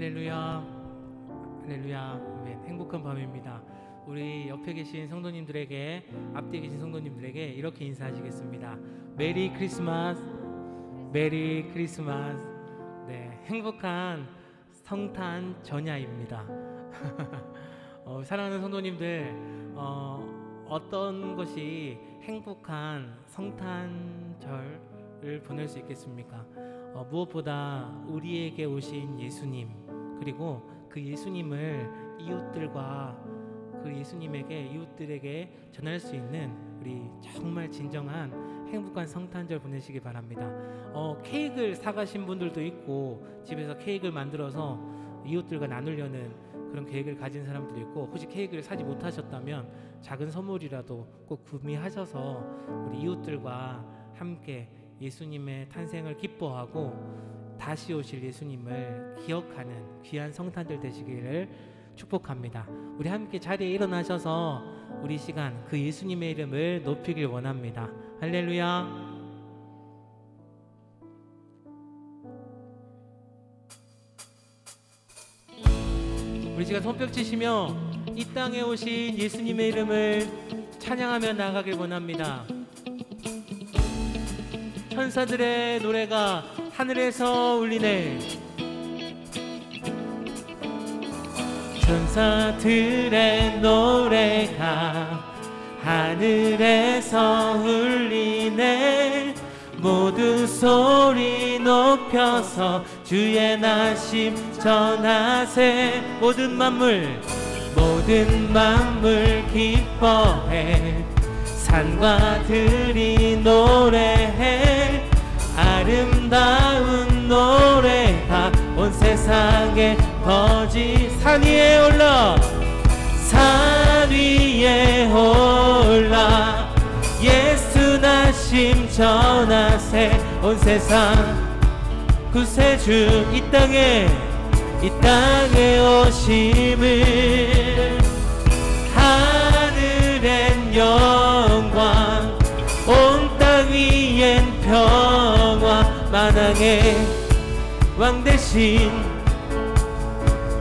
할렐루야, 할렐루야, 아멘. 행복한 밤입니다. 우리 옆에 계신 성도님들에게, 앞뒤에 계신 성도님들에게 이렇게 인사하시겠습니다. 메리 크리스마스, 메리 크리스마스. 네, 행복한 성탄 전야입니다. 사랑하는 성도님들, 어떤 것이 행복한 성탄절을 보낼 수 있겠습니까? 무엇보다 우리에게 오신 예수님, 그리고 그 예수님을 이웃들과 그 예수님에게, 이웃들에게 전할 수 있는 우리 정말 진정한 행복한 성탄절 보내시기 바랍니다. 케이크를 사가신 분들도 있고, 집에서 케이크를 만들어서 이웃들과 나누려는 그런 계획을 가진 사람들도 있고, 혹시 케이크를 사지 못하셨다면 작은 선물이라도 꼭 구매하셔서 우리 이웃들과 함께 예수님의 탄생을 기뻐하고 다시 오실 예수님을 기억하는 귀한 성탄절 되시기를 축복합니다. 우리 함께 자리에 일어나셔서 우리 시간 그 예수님의 이름을 높이길 원합니다. 할렐루야. 우리 시간 손뼉 치시며 이 땅에 오신 예수님의 이름을 찬양하며 나가길 원합니다. 천사들의 노래가 하늘에서 울리네. 천사들의 노래가 하늘에서 울리네. 모두 소리 높여서 주의 나심 전하세. 모든 만물 기뻐해. 산과 들이 노래해. 아름다운 노래가 온 세상에 퍼지. 산 위에 올라, 산 위에 올라 예수 나심 전하세. 온 세상 구세주 이 땅에 오심을. 하늘엔 영광, 온 땅 위엔 평화. 만왕의 왕 대신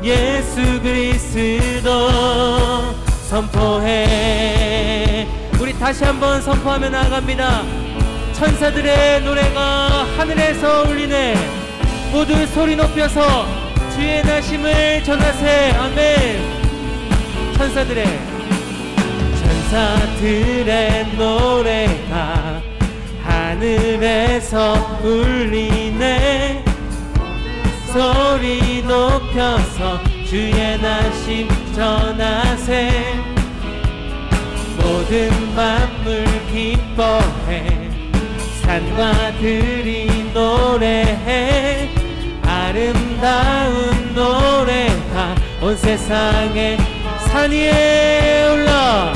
예수 그리스도 선포해. 우리 다시 한번 선포하며 나아갑니다. 천사들의 노래가 하늘에서 울리네. 모두 소리 높여서 주의 나심을 전하세. 아멘. 천사들의 노래가 하늘에서 울리네. 소리 높여서 주의 나심 전하세. 모든 만물 기뻐해. 산과 들이 노래해. 아름다운 노래가 온 세상에. 산 위에 올라,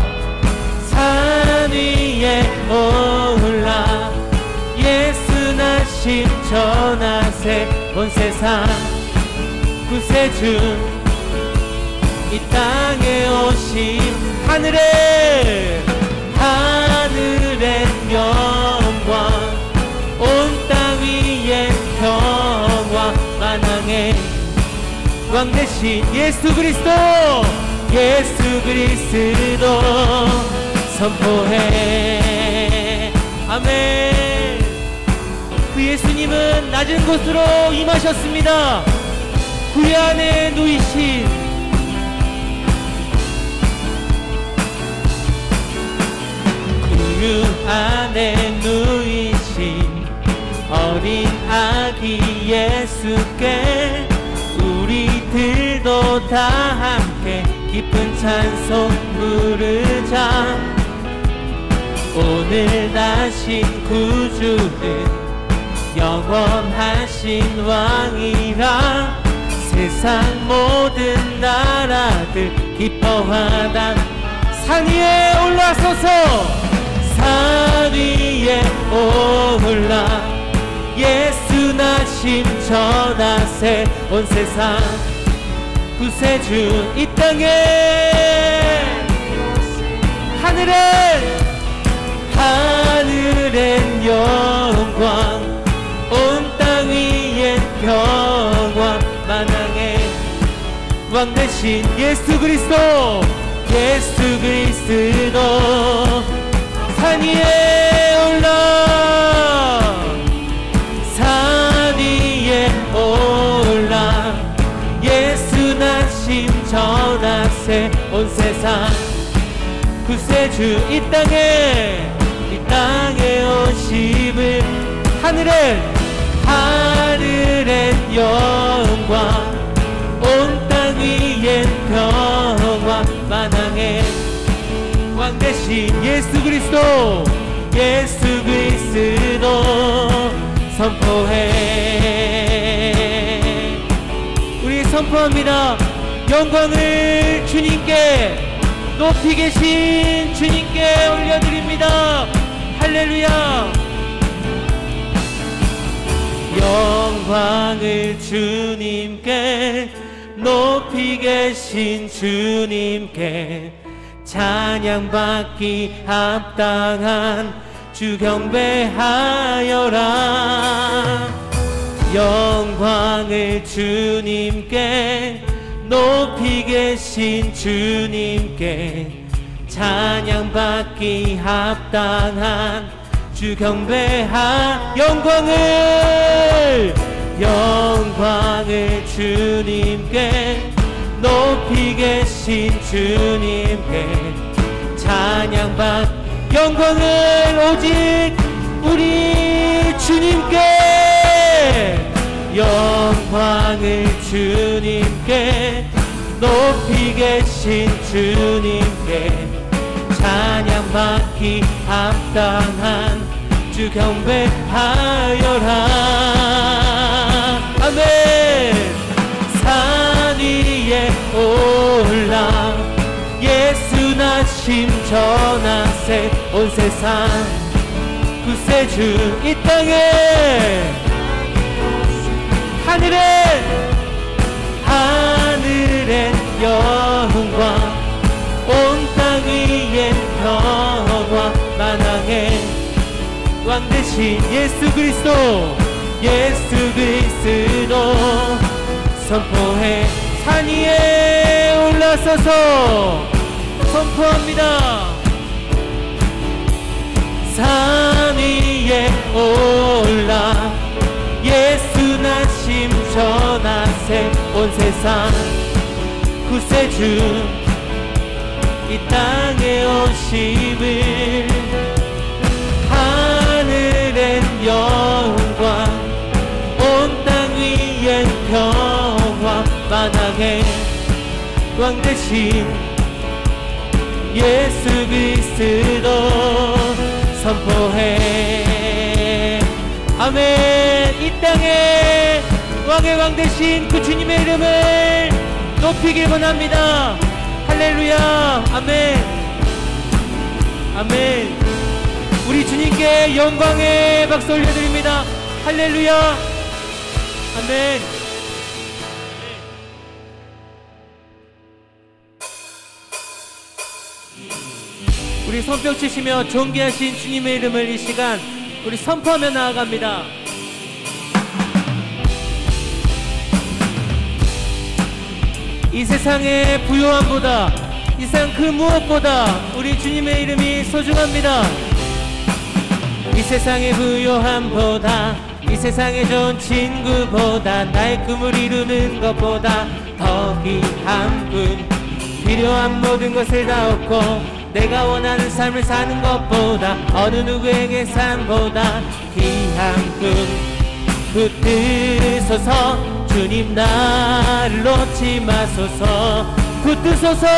산 위에 올라 예수 나심 전하세. 온 세상 구세주 이 땅에 오심. 하늘엔 영광, 온 땅 위엔 평화. 만왕의 왕 대신 예수 그리스도 선포해. 아멘. 그 예수님은 낮은 곳으로 임하셨습니다. 구유 안에 누이신 어린 아기 예수께 우리들도 다 함께 기쁜 찬송 부르자. 오늘 나신 구주는 영원하신 왕이라. 세상 모든 나라들 기뻐하다. 산 위에 올라서서, 산 위에 올라 예수 나심 전하세. 온 세상 구세주 이 땅에. 하늘엔 영광, 온 땅 위엔 평화. 만왕의 왕 대신 예수 그리스도, 예수 그리스도 산 위에 올라, 산 위에 올라 예수 나심 전하세 온 세상 구세주 이 땅에 오심을 하늘엔 영광 온 땅 위엔 평화 만왕의 왕 대신 예수 그리스도, 예수 그리스도 선포해. 우리 선포합니다. 영광을 주님께, 높이 계신 주님께 올려드립니다. 할렐루야. 영광을 주님께, 높이 계신 주님께 찬양받기 합당한 주 경배하여라. 영광을 주님께, 높이 계신 주님께 찬양받기 합당한 주 영광을 주님께, 높이 계신 주님께 찬양받 영광을 오직 우리 주님께, 영광을 주님께, 높이 계신 주님께 찬양받기 합당한 주 경배하여라. 아멘. 산 위에 올라 예수 나심 전하세 온 세상 구세주 이 땅에 하늘엔 영광 온 땅 위엔 평화 만왕의 왕 대신 예수 그리스도, 예수 그리스도 선포해. 산 위에 올라서서 선포합니다. 산 위에 올라 예수 나심 전하세 온 세상 구세주 이 땅에 오심을 하늘엔 영광 온 땅 위엔 평화 만왕의 왕 대신 예수 그리스도 선포해. 아멘. 이 땅에 왕의 왕 대신 그 주님의 이름을 높이길 원합니다. 할렐루야. 아멘. 아멘. 우리 주님께 영광의 박수 올려드립니다. 할렐루야. 아멘. 우리 손뼉 치시며 존귀하신 주님의 이름을 이 시간 우리 선포하며 나아갑니다. 이 세상의 부요함보다, 이 세상 그 무엇보다 우리 주님의 이름이 소중합니다. 이 세상의 부요함보다, 이 세상의 좋은 친구보다, 나의 꿈을 이루는 것보다 더 귀한 분, 필요한 모든 것을 다 얻고 내가 원하는 삶을 사는 것보다, 어느 누구에게 삶보다 귀한 분 붙드소서. 주님 나를 놓지 마소서. 붙드소서.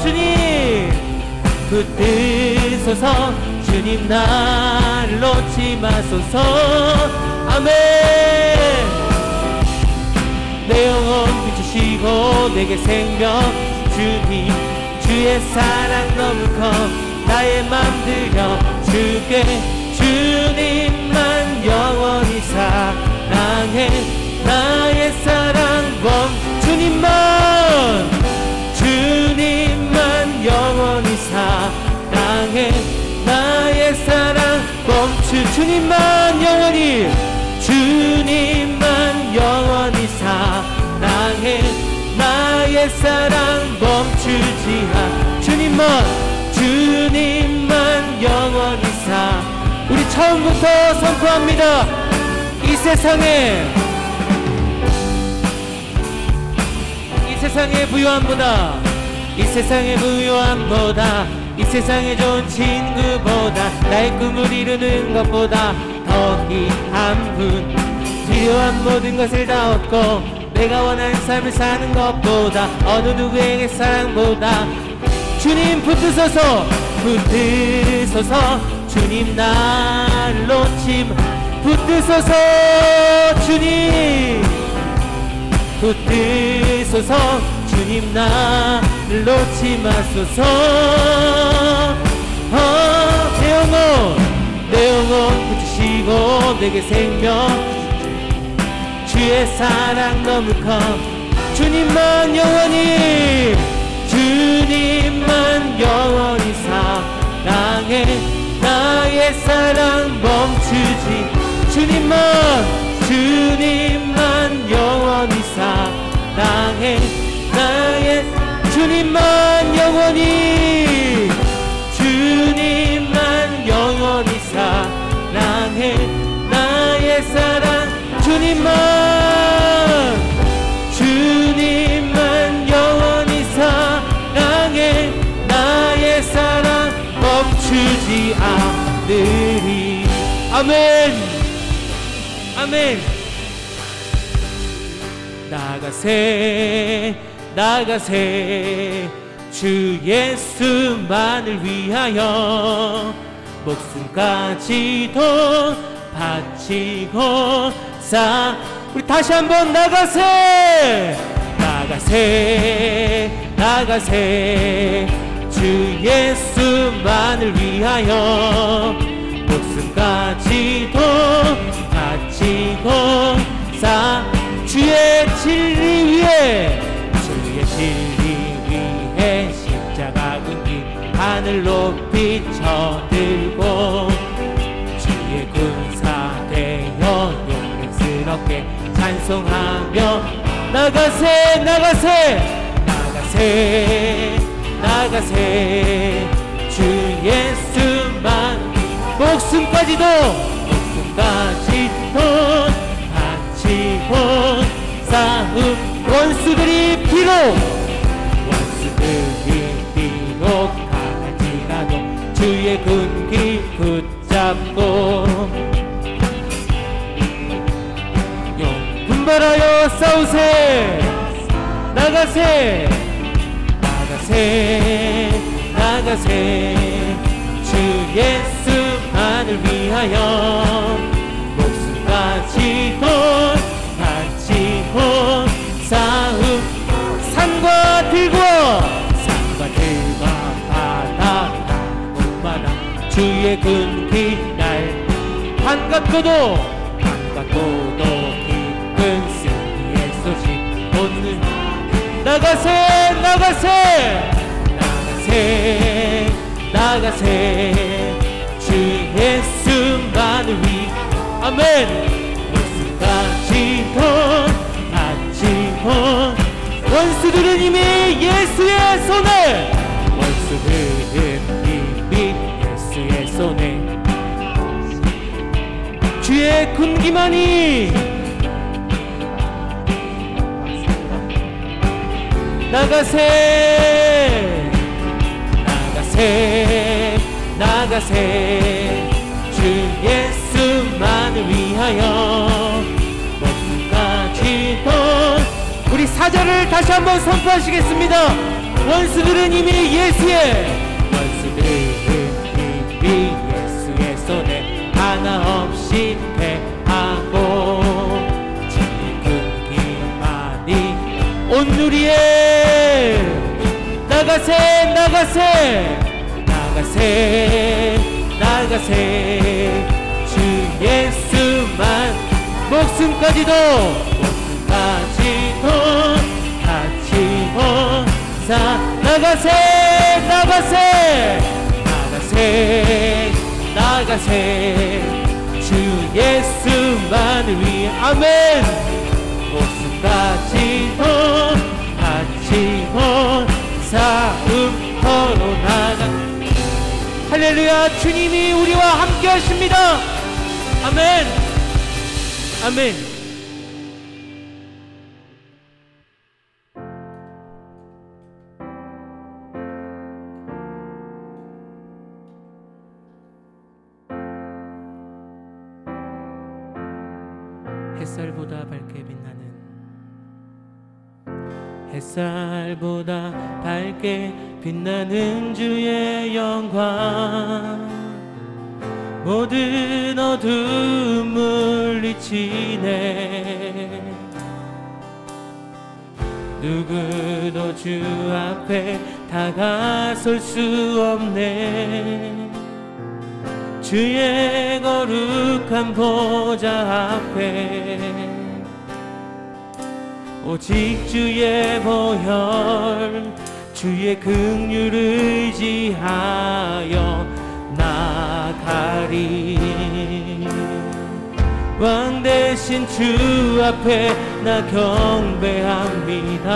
주님 붙드소서. 주님 나를 놓지 마소서. 아멘. 내 영혼 비추시고 내게 생명 주님, 주의 사랑 너무 커 나의 맘 들여 주께, 주님만 영원히 사랑해. 나의 사랑 주님만 영원히 사랑해. 나의 사랑 멈추. 주님만 영원히 사랑해. 나의 사랑 멈추지 않아. 주님만 영원히 사. 우리 처음부터 선포합니다. 이 세상의 부요함보다, 이 세상의 부요함보다, 이 세상의 좋은 친구보다, 나의 꿈을 이루는 것보다 더 귀한 분, 필요한 모든 것을 다 얻고 내가 원하는 삶을 사는 것보다, 어느 누구에게 사랑보다. 주님 붙드소서, 주님 날 놓지 마. 붙드소서, 주님 붙드소서, 주님 날 놓지 마소서. 내 영혼 붙이시고 내게 생명, 주의 사랑 너무 커. 주님만 영원히 사랑해. 나의 사랑 멈추지. 주님만 영원히 사랑해. 나의 주님만 영원히 사랑해. 나의 사랑 주님만 영원히 사랑해. 나의 사랑 멈추지 않으리. 아멘. 아멘. 나가세 주 예수만을 위하여 목숨까지도 바치고 우리 다시 한번 나가세 주 예수만을 위하여 목숨까지도 바치고 주의 진리 위에 십자가 군기 하늘 높이 쳐들고 주의 군사 되어 용맹스럽게 찬송하며 나가세 주 예수만 목숨까지도 바치고 싸움 원수들이 강할지라도 주의 군기 붙잡고 분발하여 싸우세. 나가세 주 예수만을 위하여 목숨까지도 바치고 산과 들고 바다 곳마다 주의 군기 날 반갑고도 기쁜 승리의 소식 오늘 나가세 주 예수만을 위. 아멘. 목숨까지도 바치고 원수들은 이미 예수의 손에 주의 군기만이 나가세 주 예수만을 위하여 목숨까지도. 우리 사절을 다시 한번 선포하시겠습니다. 원수들은 이미 예수의 손에 하나 없이 패하고 군기만이 온누리에 나가세 주 예수만 목숨까지도 바치고 나가세 주 예수만을 위해. 아멘. 목숨까지도 바치고 할렐루야. 주님이 우리와 함께 하십니다. 아멘. 아멘. 햇살보다 밝게 빛나는, 햇살보다 밝게 빛나는 주의 영광, 모든 어둠을 물리치네. 누구도 주 앞에 다가설 수 없네. 주의 거룩한 보좌 앞에 오직 주의 보혈, 주의 긍휼을 의지하여 나가리. 왕 대신 주 앞에 나 경배합니다.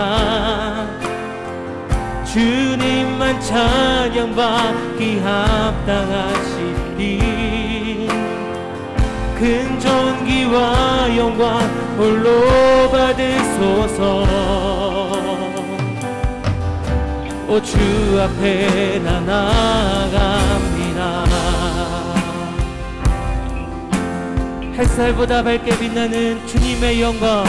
주님만 찬양받기 합당하시니 큰 존귀와 영광 홀로 받으소서. 오 주 앞에 나 나아갑니다. 햇살보다 밝게 빛나는 주님의 영광,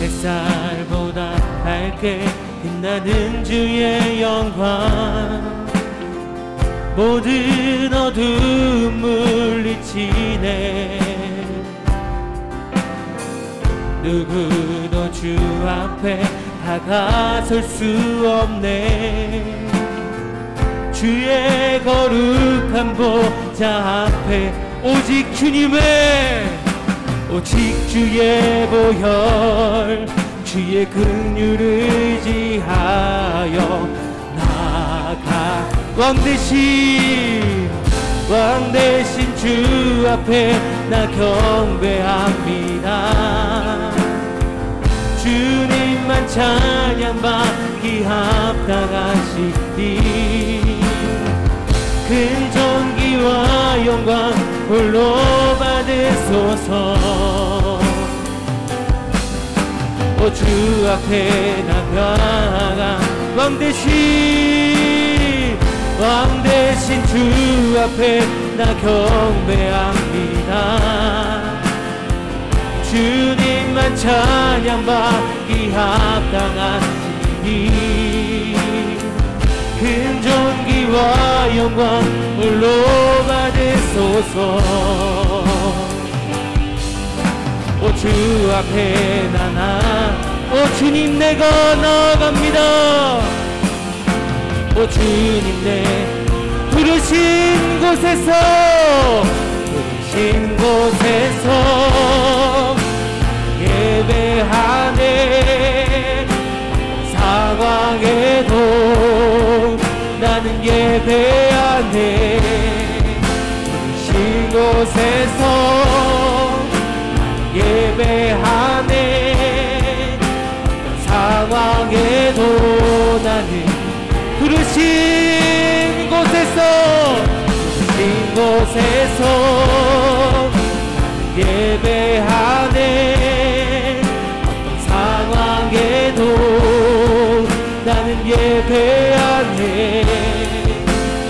햇살보다 밝게 빛나는 주의 영광, 모든 어둠 물리치네. 누구도 주 앞에 다가설 수 없네. 주의 거룩한 보좌 앞에 오직 주의 보혈, 주의 긍휼을 의지하여 나아가. 왕 대신 주 앞에 나 경배합니다. 주님만 찬양받기 합당하시니 큰 존귀와 영광 홀로 받으소서. 오 주 앞에 나아가 왕 대신 주 앞에 나 경배합니다. 주님만 찬양받기 합당하시니 큰 존귀와 영광 홀로 받으소서. 오 주 앞에 오 주님 내가 나아갑니다. 오 주님 내 부르신 곳에서 예배하네. 상황에도 나는 예배하네. 부르신 곳에서 예배하네. 상황에도 나는 부르신 곳에서 예배하네. 상황에도 나는 예배하네.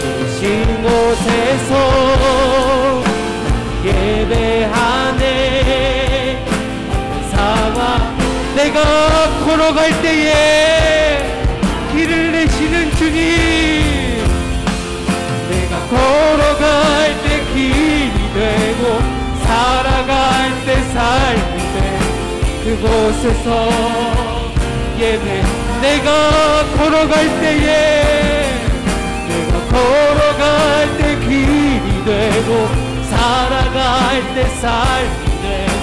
부르신 곳에서 예배하네. 상황 내가 걸어갈 때에 길을 내시는 주님, 내가 걸어갈 때 길이 되고 살아갈 때 삶이 돼. 그곳에서 예배 내가 걸어갈 때에 내가 걸어갈 때 길이 되고 살아갈 때 삶이 되고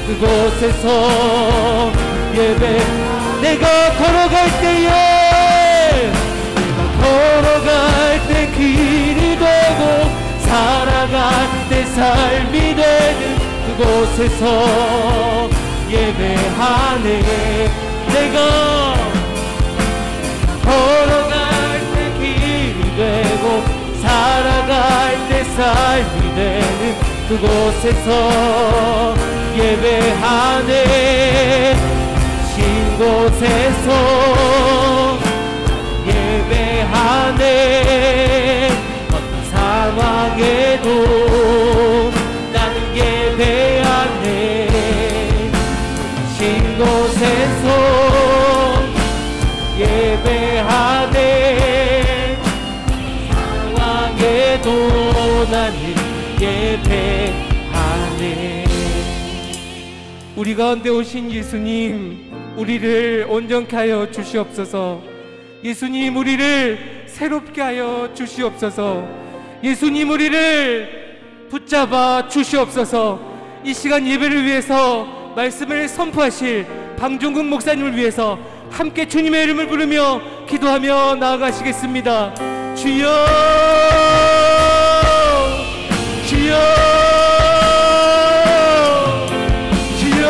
그곳에서 예배 내가 걸어갈 때에 내가 걸어갈 때 길이 되고 살아갈 때 삶이 되는 그곳에서 예배하네. 예배하네. 내가 걸어갈 때 길이 되고 살아갈 때 삶이 되는 그곳에서 예배하네. 신 곳에서 예배하네. 어떤 상황에도 나는 예배하네. 신 곳에서 예배하네. 상황에도 나는 예배하네. 우리 가운데 오신 예수님, 우리를 온전케 하여 주시옵소서. 예수님, 우리를 새롭게 하여 주시옵소서. 예수님, 우리를 붙잡아 주시옵소서. 이 시간 예배를 위해서 말씀을 선포하실 방종국 목사님을 위해서 함께 주님의 이름을 부르며 기도하며 나아가시겠습니다. 주여, 주여, 주여.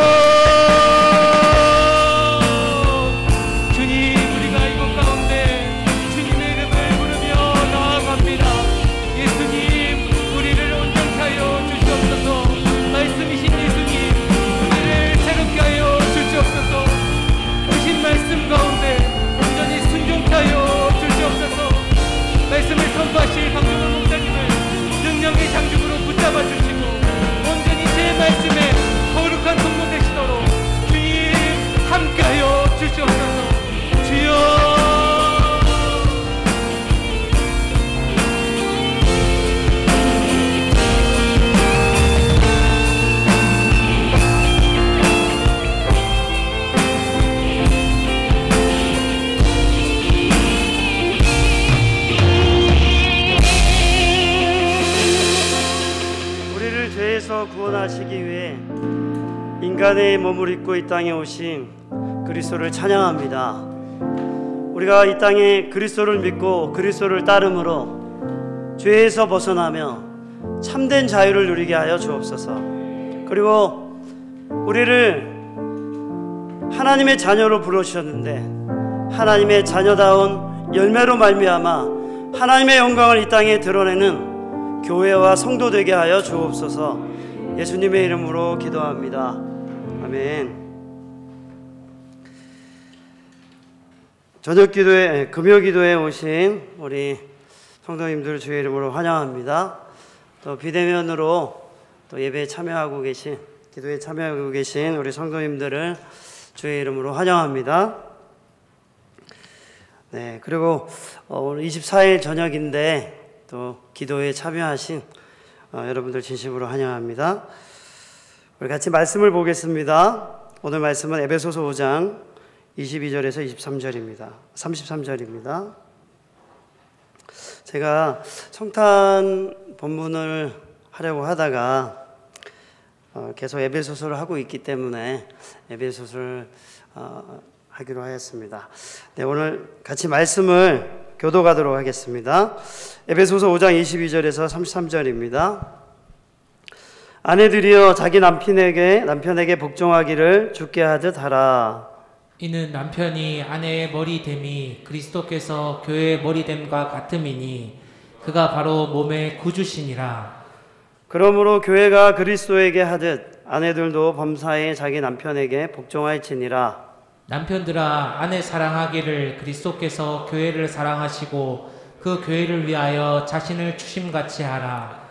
주님, 우리가 이곳 가운데 주님의 이름을 부르며 나아갑니다. 예수님, 우리를 온전케 하여 주시옵소서. 말씀이신 예수님, 우리를 새롭게 하여 주시옵소서. 주신 말씀 가운데 온전히 순종케 하여 주시옵소서. 말씀을 선포하실 방종원 목사님을 능력의 장중으로 붙잡아 주시고 온전히 제 말씀에 거룩한 동무 되시도록 주님 함께하여 주시옵소서. 주여, 우리를 죄에서 구원하시기 위해 인간의 몸을 입고 이 땅에 오신 그리스도를 찬양합니다. 우리가 이 땅에 그리스도를 믿고 그리스도를 따름으로 죄에서 벗어나며 참된 자유를 누리게 하여 주옵소서. 그리고 우리를 하나님의 자녀로 부르셨는데 하나님의 자녀다운 열매로 말미암아 하나님의 영광을 이 땅에 드러내는 교회와 성도 되게 하여 주옵소서. 예수님의 이름으로 기도합니다. 아멘. 저녁 기도에, 금요 기도에 오신 우리 성도님들 주의 이름으로 환영합니다. 또 비대면으로 또 예배에 참여하고 계신, 기도에 참여하고 계신 우리 성도님들을 주의 이름으로 환영합니다. 네, 그리고 오늘 24일 저녁인데 또 기도에 참여하신 여러분들 진심으로 환영합니다. 우리 같이 말씀을 보겠습니다. 오늘 말씀은 에베소서 5장 22절에서 23절입니다. 33절입니다. 제가 성탄 본문을 하려고 하다가 계속 에베소서를 하고 있기 때문에 에베소서를 하기로 하였습니다. 네, 오늘 같이 말씀을 교도가도록 하겠습니다. 에베소서 5장 22절에서 33절입니다. 아내들이여 자기 남편에게 복종하기를 주께 하듯 하라. 이는 남편이 아내의 머리됨이 그리스도께서 교회의 머리됨과 같음이니 그가 바로 몸의 구주시니라. 그러므로 교회가 그리스도에게 하듯 아내들도 범사에 자기 남편에게 복종할지니라. 남편들아, 아내 사랑하기를 그리스도께서 교회를 사랑하시고 그 교회를 위하여 자신을 주심같이 하라.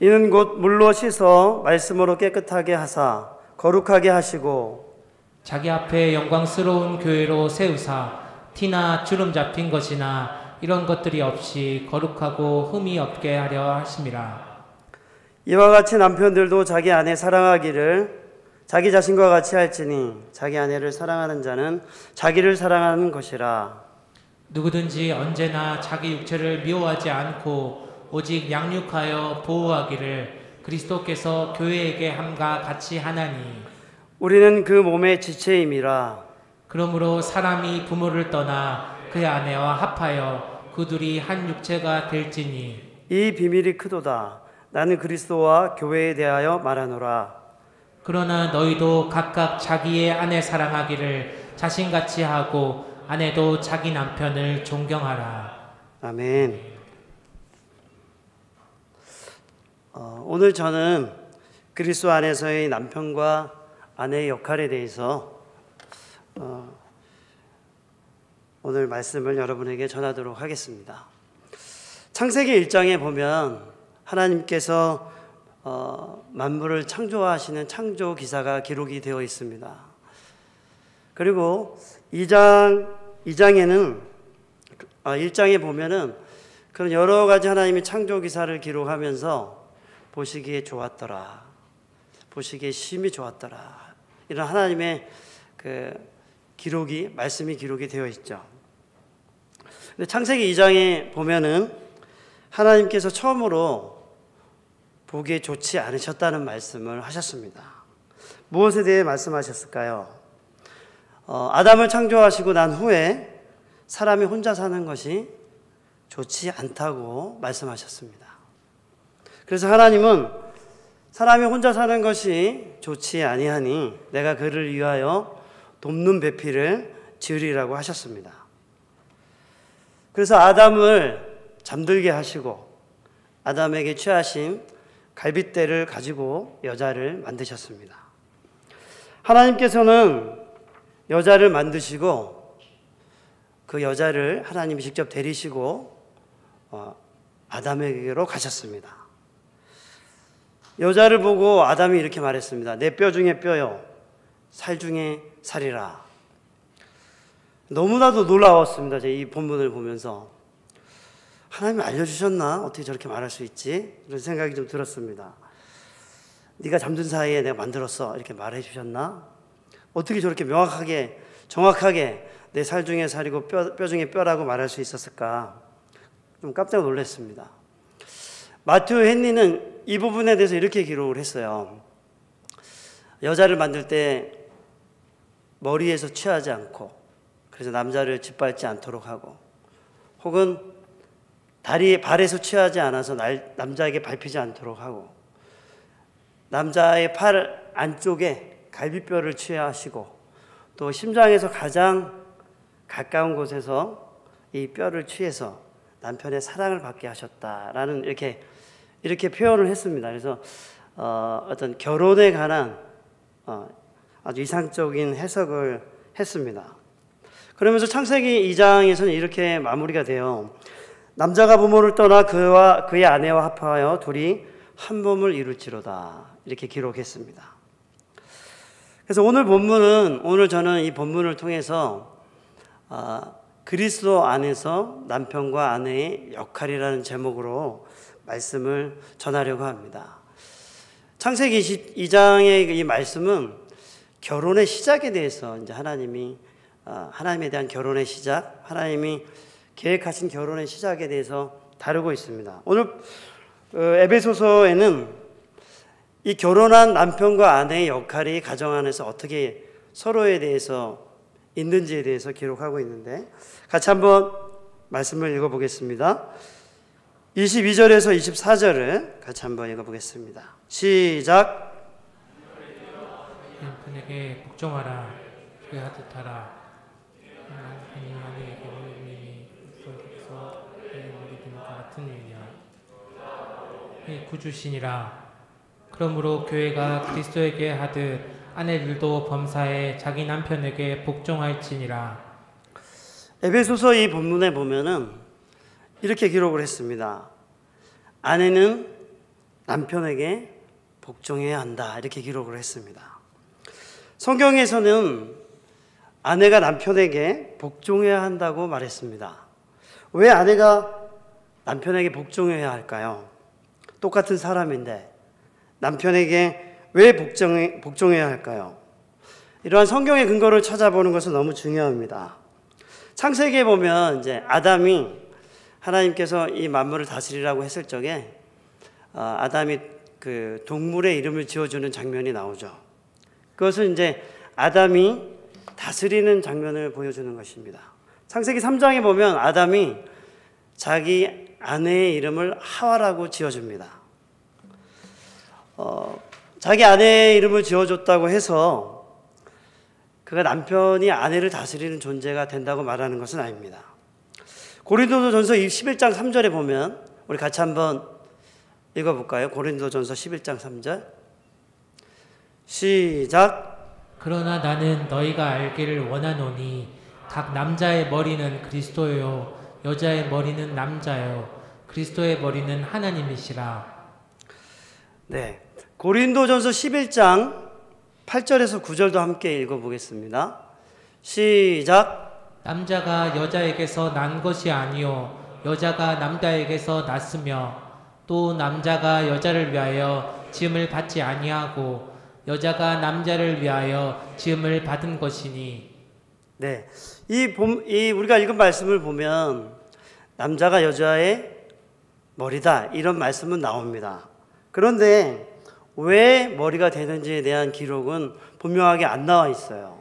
이는 곧 물로 씻어 말씀으로 깨끗하게 하사 거룩하게 하시고 자기 앞에 영광스러운 교회로 세우사 티나 주름 잡힌 것이나 이런 것들이 없이 거룩하고 흠이 없게 하려 하심이라. 이와 같이 남편들도 자기 아내 사랑하기를 자기 자신과 같이 할지니 자기 아내를 사랑하는 자는 자기를 사랑하는 것이라. 누구든지 언제나 자기 육체를 미워하지 않고 오직 양육하여 보호하기를 그리스도께서 교회에게 함과 같이 하나니 우리는 그 몸의 지체임이라. 그러므로 사람이 부모를 떠나 그의 아내와 합하여 그 둘이 한 육체가 될지니 이 비밀이 크도다. 나는 그리스도와 교회에 대하여 말하노라. 그러나 너희도 각각 자기의 아내 사랑하기를 자신같이 하고 아내도 자기 남편을 존경하라. 아멘. 오늘 저는 그리스도 안에서의 남편과 아내의 역할에 대해서 오늘 말씀을 여러분에게 전하도록 하겠습니다. 창세기 1장에 보면 하나님께서 만물을 창조하시는 창조 기사가 기록이 되어 있습니다. 그리고 1장에 보면은 그런 여러 가지 하나님의 창조 기사를 기록하면서 보시기에 좋았더라, 보시기에 심히 좋았더라, 이런 하나님의 말씀이 기록이 되어 있죠. 근데 창세기 2장에 보면은 하나님께서 처음으로 보기에 좋지 않으셨다는 말씀을 하셨습니다. 무엇에 대해 말씀하셨을까요? 아담을 창조하시고 난 후에 사람이 혼자 사는 것이 좋지 않다고 말씀하셨습니다. 그래서 하나님은 사람이 혼자 사는 것이 좋지 아니하니 내가 그를 위하여 돕는 배필을 지으리라고 하셨습니다. 그래서 아담을 잠들게 하시고 아담에게 취하신 갈빗대를 가지고 여자를 만드셨습니다. 하나님께서는 여자를 만드시고 그 여자를 하나님이 직접 데리시고 아담에게로 가셨습니다. 여자를 보고 아담이 이렇게 말했습니다. 내 뼈 중에 뼈요, 살 중에 살이라. 너무나도 놀라웠습니다. 이 본문을 보면서 하나님이 알려주셨나? 어떻게 저렇게 말할 수 있지? 이런 생각이 좀 들었습니다. 네가 잠든 사이에 내가 만들었어, 이렇게 말해 주셨나? 어떻게 저렇게 명확하게 정확하게 내 살 중에 살이고 뼈 중에 뼈라고 말할 수 있었을까? 좀 깜짝 놀랐습니다. 마테오 헨리는 이 부분에 대해서 이렇게 기록을 했어요. 여자를 만들 때 머리에서 취하지 않고, 그래서 남자를 짓밟지 않도록 하고, 혹은 발에서 취하지 않아서 남자에게 밟히지 않도록 하고, 남자의 팔 안쪽에 갈비뼈를 취하시고, 또 심장에서 가장 가까운 곳에서 이 뼈를 취해서 남편의 사랑을 받게 하셨다라는 이렇게 표현을 했습니다. 그래서 어떤 결혼에 관한 아주 이상적인 해석을 했습니다. 그러면서 창세기 2장에서는 이렇게 마무리가 돼요. 남자가 부모를 떠나 그와 그의 아내와 합하여 둘이 한 몸을 이룰지로다, 이렇게 기록했습니다. 그래서 오늘 저는 이 본문을 통해서 그리스도 안에서 남편과 아내의 역할이라는 제목으로 말씀을 전하려고 합니다. 창세기 22장의 이 말씀은 결혼의 시작에 대해서 이제 하나님에 대한 결혼의 시작, 하나님이 계획하신 결혼의 시작에 대해서 다루고 있습니다. 오늘 에베소서에는 이 결혼한 남편과 아내의 역할이 가정 안에서 어떻게 서로에 대해서 있는지에 대해서 기록하고 있는데, 같이 한번 말씀을 읽어보겠습니다. 22절에서 24절을 같이 한번 읽어보겠습니다. 시작. 남편에게 복종하라. 그하듯 하라. 남편이 아내에게 어머님이 성격서 우리 같은 일이야. 구주시니라. 그러므로 교회가 그리스도에게 하듯 아내들도 범사에 자기 남편에게 복종할지니라. 에베소서 이 본문에 보면은 이렇게 기록을 했습니다. 아내는 남편에게 복종해야 한다, 이렇게 기록을 했습니다. 성경에서는 아내가 남편에게 복종해야 한다고 말했습니다. 왜 아내가 남편에게 복종해야 할까요? 똑같은 사람인데 남편에게 왜 복종해야 할까요? 이러한 성경의 근거를 찾아보는 것은 너무 중요합니다. 창세기에 보면 이제 아담이 하나님께서 이 만물을 다스리라고 했을 적에 아담이 그 동물의 이름을 지어주는 장면이 나오죠. 그것은 이제 아담이 다스리는 장면을 보여주는 것입니다. 창세기 3장에 보면 아담이 자기 아내의 이름을 하와라고 지어줍니다. 자기 아내의 이름을 지어줬다고 해서 그가 남편이 아내를 다스리는 존재가 된다고 말하는 것은 아닙니다. 고린도전서 11장 3절에 보면 우리 같이 한번 읽어볼까요? 고린도전서 11장 3절 시작. 그러나 나는 너희가 알기를 원하노니 각 남자의 머리는 그리스도요 여자의 머리는 남자요 그리스도의 머리는 하나님이시라. 네, 고린도전서 11장 8절에서 9절도 함께 읽어보겠습니다. 시작. 남자가 여자에게서 난 것이 아니요 여자가 남자에게서 났으며 또 남자가 여자를 위하여 지음을 받지 아니하고 여자가 남자를 위하여 지음을 받은 것이니. 네, 이 우리가 읽은 말씀을 보면 남자가 여자의 머리다 이런 말씀은 나옵니다. 그런데 왜 머리가 되는지에 대한 기록은 분명하게 안 나와 있어요.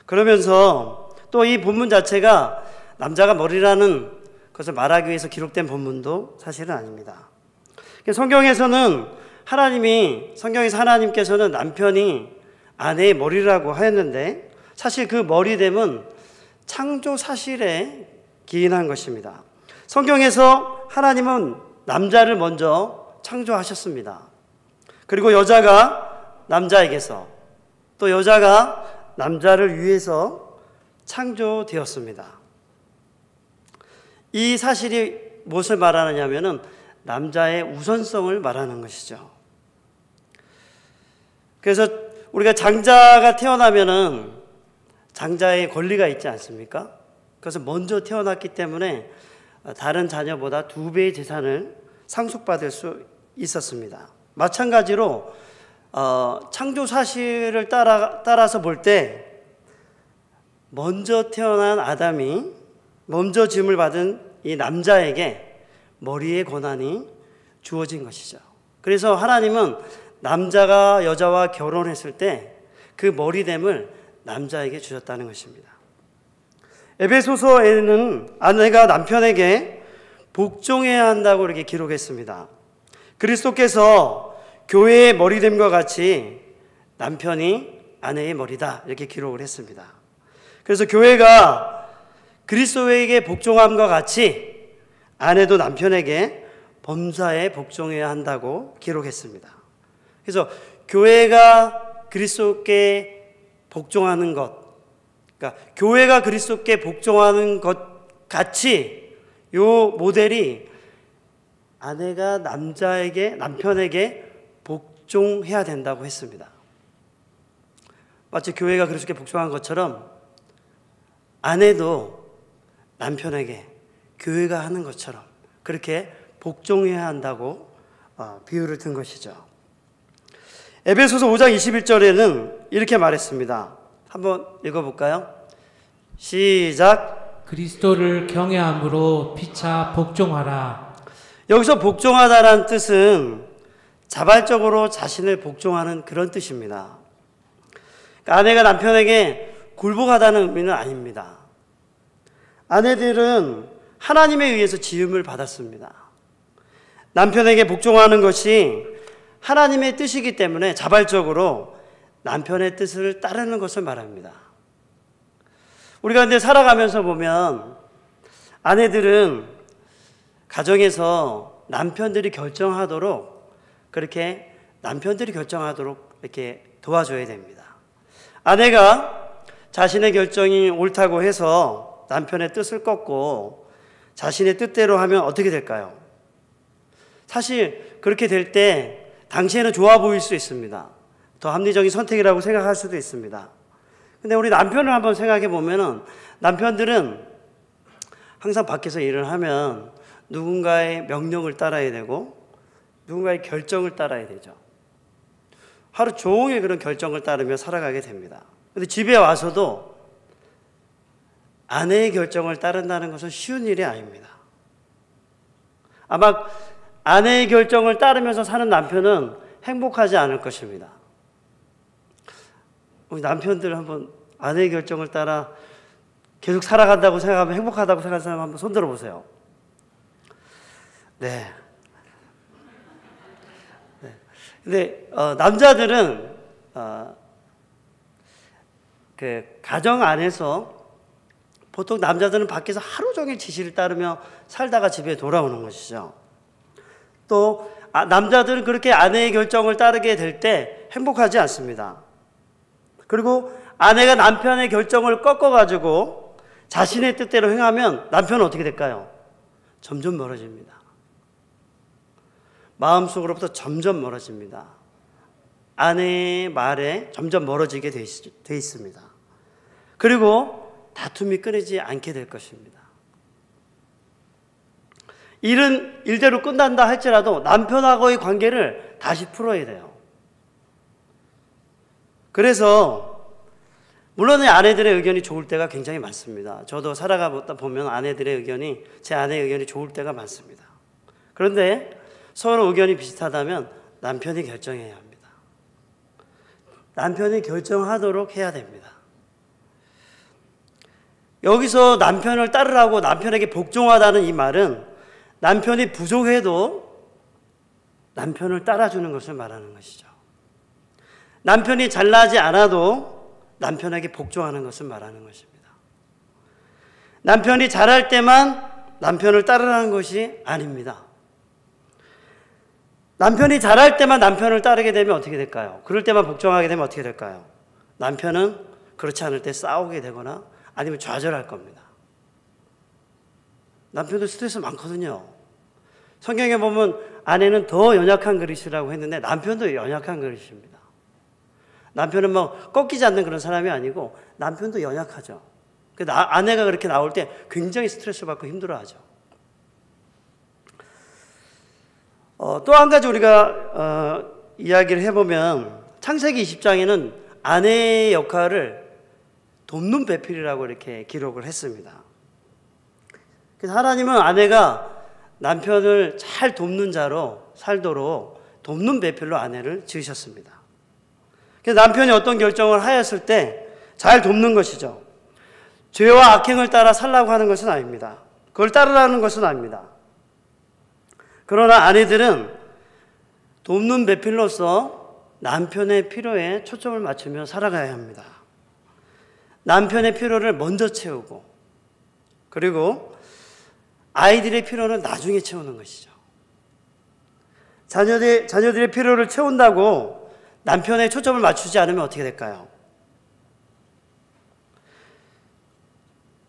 그러면서 또 이 본문 자체가 남자가 머리라는 것을 말하기 위해서 기록된 본문도 사실은 아닙니다. 성경에서 하나님께서는 남편이 아내의 머리라고 하였는데 사실 그 머리됨은 창조 사실에 기인한 것입니다. 성경에서 하나님은 남자를 먼저 창조하셨습니다. 그리고 여자가 남자에게서 또 여자가 남자를 위해서 창조되었습니다. 이 사실이 무엇을 말하느냐면은 남자의 우선성을 말하는 것이죠. 그래서 우리가 장자가 태어나면은 장자의 권리가 있지 않습니까? 그래서 먼저 태어났기 때문에 다른 자녀보다 2배의 재산을 상속받을 수 있었습니다. 마찬가지로 창조 사실을 따라서 볼 때 먼저 태어난 아담이 먼저 지음을 받은 이 남자에게 머리의 권한이 주어진 것이죠. 그래서 하나님은 남자가 여자와 결혼했을 때 그 머리됨을 남자에게 주셨다는 것입니다. 에베소서에는 아내가 남편에게 복종해야 한다고 이렇게 기록했습니다. 그리스도께서 교회의 머리됨과 같이 남편이 아내의 머리다 이렇게 기록을 했습니다. 그래서 교회가 그리스도에게 복종함과 같이 아내도 남편에게 범사에 복종해야 한다고 기록했습니다. 그래서 교회가 그리스도께 복종하는 것, 그러니까 교회가 그리스도께 복종하는 것 같이 이 모델이 아내가 남편에게 복종해야 된다고 했습니다. 마치 교회가 그리스도께 복종한 것처럼 아내도 남편에게 교회가 하는 것처럼 그렇게 복종해야 한다고 비유를 든 것이죠. 에베소서 5장 21절에는 이렇게 말했습니다. 한번 읽어볼까요? 시작. 그리스도를 경외함으로 피차 복종하라. 여기서 복종하다라는 뜻은 자발적으로 자신을 복종하는 그런 뜻입니다. 그러니까 아내가 남편에게 굴복하다는 의미는 아닙니다. 아내들은 하나님에 의해서 지음을 받았습니다. 남편에게 복종하는 것이 하나님의 뜻이기 때문에 자발적으로 남편의 뜻을 따르는 것을 말합니다. 우리가 근데 살아가면서 보면 아내들은 가정에서 남편들이 결정하도록 이렇게 도와줘야 됩니다. 아내가 자신의 결정이 옳다고 해서 남편의 뜻을 꺾고 자신의 뜻대로 하면 어떻게 될까요? 사실 그렇게 될 때 당시에는 좋아 보일 수 있습니다. 더 합리적인 선택이라고 생각할 수도 있습니다. 근데 우리 남편을 한번 생각해 보면은 남편들은 항상 밖에서 일을 하면 누군가의 명령을 따라야 되고 누군가의 결정을 따라야 되죠. 하루 종일 그런 결정을 따르며 살아가게 됩니다. 근데 집에 와서도 아내의 결정을 따른다는 것은 쉬운 일이 아닙니다. 아마 아내의 결정을 따르면서 사는 남편은 행복하지 않을 것입니다. 우리 남편들 한번 아내의 결정을 따라 계속 살아간다고 생각하면 행복하다고 생각하는 사람 한번 손들어 보세요. 네. 근데 남자들은 그 가정 안에서 보통 남자들은 밖에서 하루 종일 지시를 따르며 살다가 집에 돌아오는 것이죠. 또 남자들은 그렇게 아내의 결정을 따르게 될 때 행복하지 않습니다. 그리고 아내가 남편의 결정을 꺾어가지고 자신의 뜻대로 행하면 남편은 어떻게 될까요? 점점 멀어집니다. 마음속으로부터 점점 멀어집니다. 아내의 말에 점점 멀어지게 돼 있습니다. 그리고 다툼이 끊이지 않게 될 것입니다. 일은 일대로 끝난다 할지라도 남편하고의 관계를 다시 풀어야 돼요. 그래서 물론 아내들의 의견이 좋을 때가 굉장히 많습니다. 저도 살아가다 보면 아내들의 의견이, 제 아내의 의견이 좋을 때가 많습니다. 그런데 서로 의견이 비슷하다면 남편이 결정해야 합니다. 남편이 결정하도록 해야 됩니다. 여기서 남편을 따르라고, 남편에게 복종하다는 이 말은 남편이 부족해도 남편을 따라주는 것을 말하는 것이죠. 남편이 잘나지 않아도 남편에게 복종하는 것을 말하는 것입니다. 남편이 잘할 때만 남편을 따르라는 것이 아닙니다. 남편이 잘할 때만 남편을 따르게 되면 어떻게 될까요? 그럴 때만 복종하게 되면 어떻게 될까요? 남편은 그렇지 않을 때 싸우게 되거나 아니면 좌절할 겁니다. 남편도 스트레스 많거든요. 성경에 보면 아내는 더 연약한 그릇이라고 했는데 남편도 연약한 그릇입니다. 남편은 뭐 꺾이지 않는 그런 사람이 아니고 남편도 연약하죠. 아내가 그렇게 나올 때 굉장히 스트레스 받고 힘들어하죠. 또 한 가지 우리가 이야기를 해보면 창세기 20장에는 아내의 역할을 돕는 배필이라고 이렇게 기록을 했습니다. 그래서 하나님은 아내가 남편을 잘 돕는 자로 살도록 돕는 배필로 아내를 지으셨습니다. 그래서 남편이 어떤 결정을 하였을 때 잘 돕는 것이죠. 죄와 악행을 따라 살라고 하는 것은 아닙니다. 그걸 따르라는 것은 아닙니다. 그러나 아내들은 돕는 배필로서 남편의 필요에 초점을 맞추며 살아가야 합니다. 남편의 필요를 먼저 채우고, 그리고 아이들의 필요는 나중에 채우는 것이죠. 자녀들의 필요를 채운다고 남편의 초점을 맞추지 않으면 어떻게 될까요?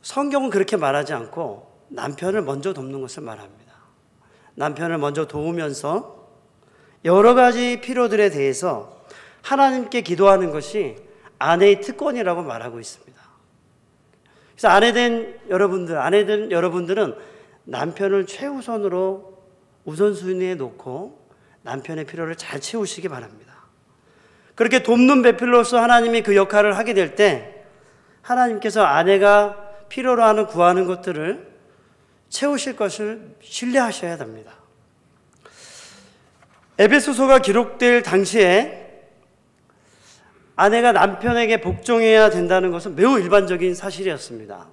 성경은 그렇게 말하지 않고 남편을 먼저 돕는 것을 말합니다. 남편을 먼저 도우면서 여러 가지 필요들에 대해서 하나님께 기도하는 것이 아내의 특권이라고 말하고 있습니다. 그래서 아내된 여러분들은 남편을 최우선으로 우선순위에 놓고 남편의 필요를 잘 채우시기 바랍니다. 그렇게 돕는 배필로서 하나님이 그 역할을 하게 될 때 하나님께서 아내가 필요로 하는 구하는 것들을 채우실 것을 신뢰하셔야 됩니다. 에베소서가 기록될 당시에 아내가 남편에게 복종해야 된다는 것은 매우 일반적인 사실이었습니다.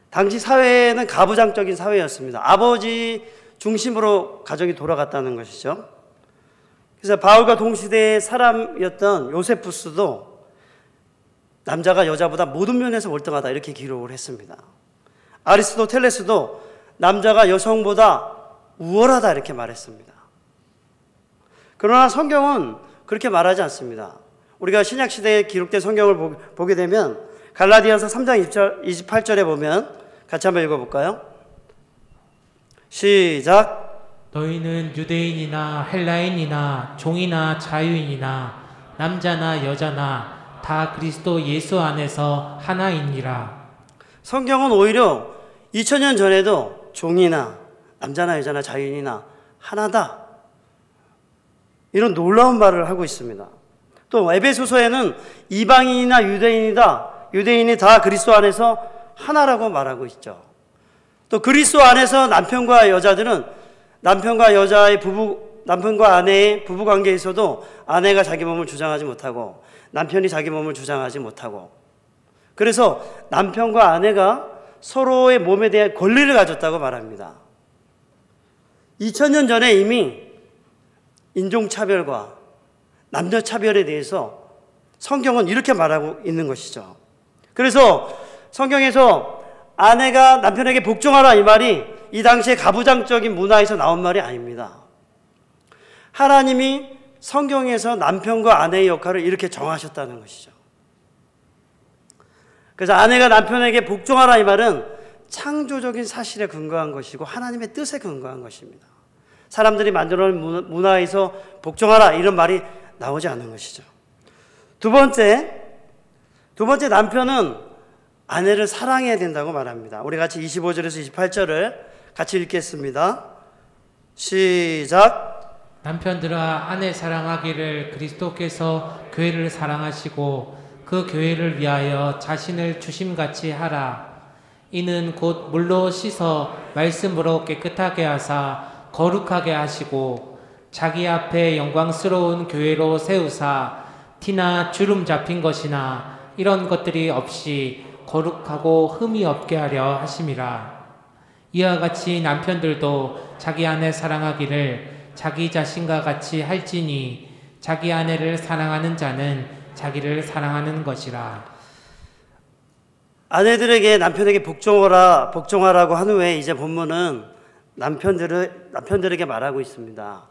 당시 사회는 가부장적인 사회였습니다. 아버지 중심으로 가정이 돌아갔다는 것이죠. 그래서 바울과 동시대의 사람이었던 요세푸스도 남자가 여자보다 모든 면에서 월등하다 이렇게 기록을 했습니다. 아리스토텔레스도 남자가 여성보다 우월하다 이렇게 말했습니다. 그러나 성경은 그렇게 말하지 않습니다. 우리가 신약시대에 기록된 성경을 보게 되면 갈라디아서 3장 28절에 보면 같이 한번 읽어볼까요? 시작. 너희는 유대인이나 헬라인이나 종이나 자유인이나 남자나 여자나 다 그리스도 예수 안에서 하나이니라. 성경은 오히려 2000년 전에도 종이나 남자나 여자나 자유인이나 하나다 이런 놀라운 말을 하고 있습니다. 또 에베소서에는 이방인이나 유대인이 다 그리스도 안에서 하나라고 말하고 있죠. 또 그리스도 안에서 남편과 여자들은 남편과 아내의 부부 관계에서도 아내가 자기 몸을 주장하지 못하고 남편이 자기 몸을 주장하지 못하고, 그래서 남편과 아내가 서로의 몸에 대한 권리를 가졌다고 말합니다. 2000년 전에 이미 인종차별과 남녀차별에 대해서 성경은 이렇게 말하고 있는 것이죠. 그래서 성경에서 아내가 남편에게 복종하라 이 말이 이 당시에 가부장적인 문화에서 나온 말이 아닙니다. 하나님이 성경에서 남편과 아내의 역할을 이렇게 정하셨다는 것이죠. 그래서 아내가 남편에게 복종하라 이 말은 창조적인 사실에 근거한 것이고 하나님의 뜻에 근거한 것입니다. 사람들이 만들어놓은 문화에서 복종하라 이런 말이 나오지 않는 것이죠. 두 번째 남편은 아내를 사랑해야 된다고 말합니다. 우리 같이 25절에서 28절을 같이 읽겠습니다. 시작. 남편들아 아내 사랑하기를 그리스도께서 교회를 사랑하시고 그 교회를 위하여 자신을 주심같이 하라. 이는 곧 물로 씻어 말씀으로 깨끗하게 하사 거룩하게 하시고 자기 앞에 영광스러운 교회로 세우사 티나 주름 잡힌 것이나 이런 것들이 없이 거룩하고 흠이 없게 하려 하심이라. 이와 같이 남편들도 자기 아내 사랑하기를 자기 자신과 같이 할지니 자기 아내를 사랑하는 자는 자기를 사랑하는 것이라. 아내들에게 남편에게 복종하라고 한 후에 이제 본문은 남편들에게 말하고 있습니다.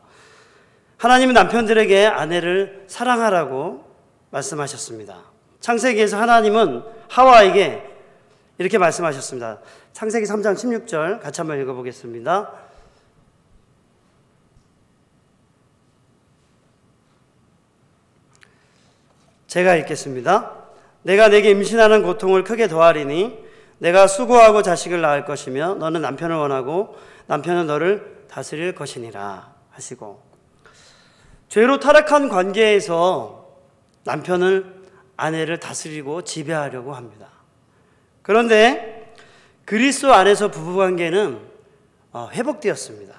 하나님은 남편들에게 아내를 사랑하라고 말씀하셨습니다. 창세기에서 하나님은 하와에게 이렇게 말씀하셨습니다. 창세기 3장 16절 같이 한번 읽어보겠습니다. 제가 읽겠습니다. 내가 내게 임신하는 고통을 크게 더하리니 내가 수고하고 자식을 낳을 것이며 너는 남편을 원하고 남편은 너를 다스릴 것이니라 하시고, 죄로 타락한 관계에서 남편은 아내를 다스리고 지배하려고 합니다. 그런데 그리스도 안에서 부부관계는 회복되었습니다.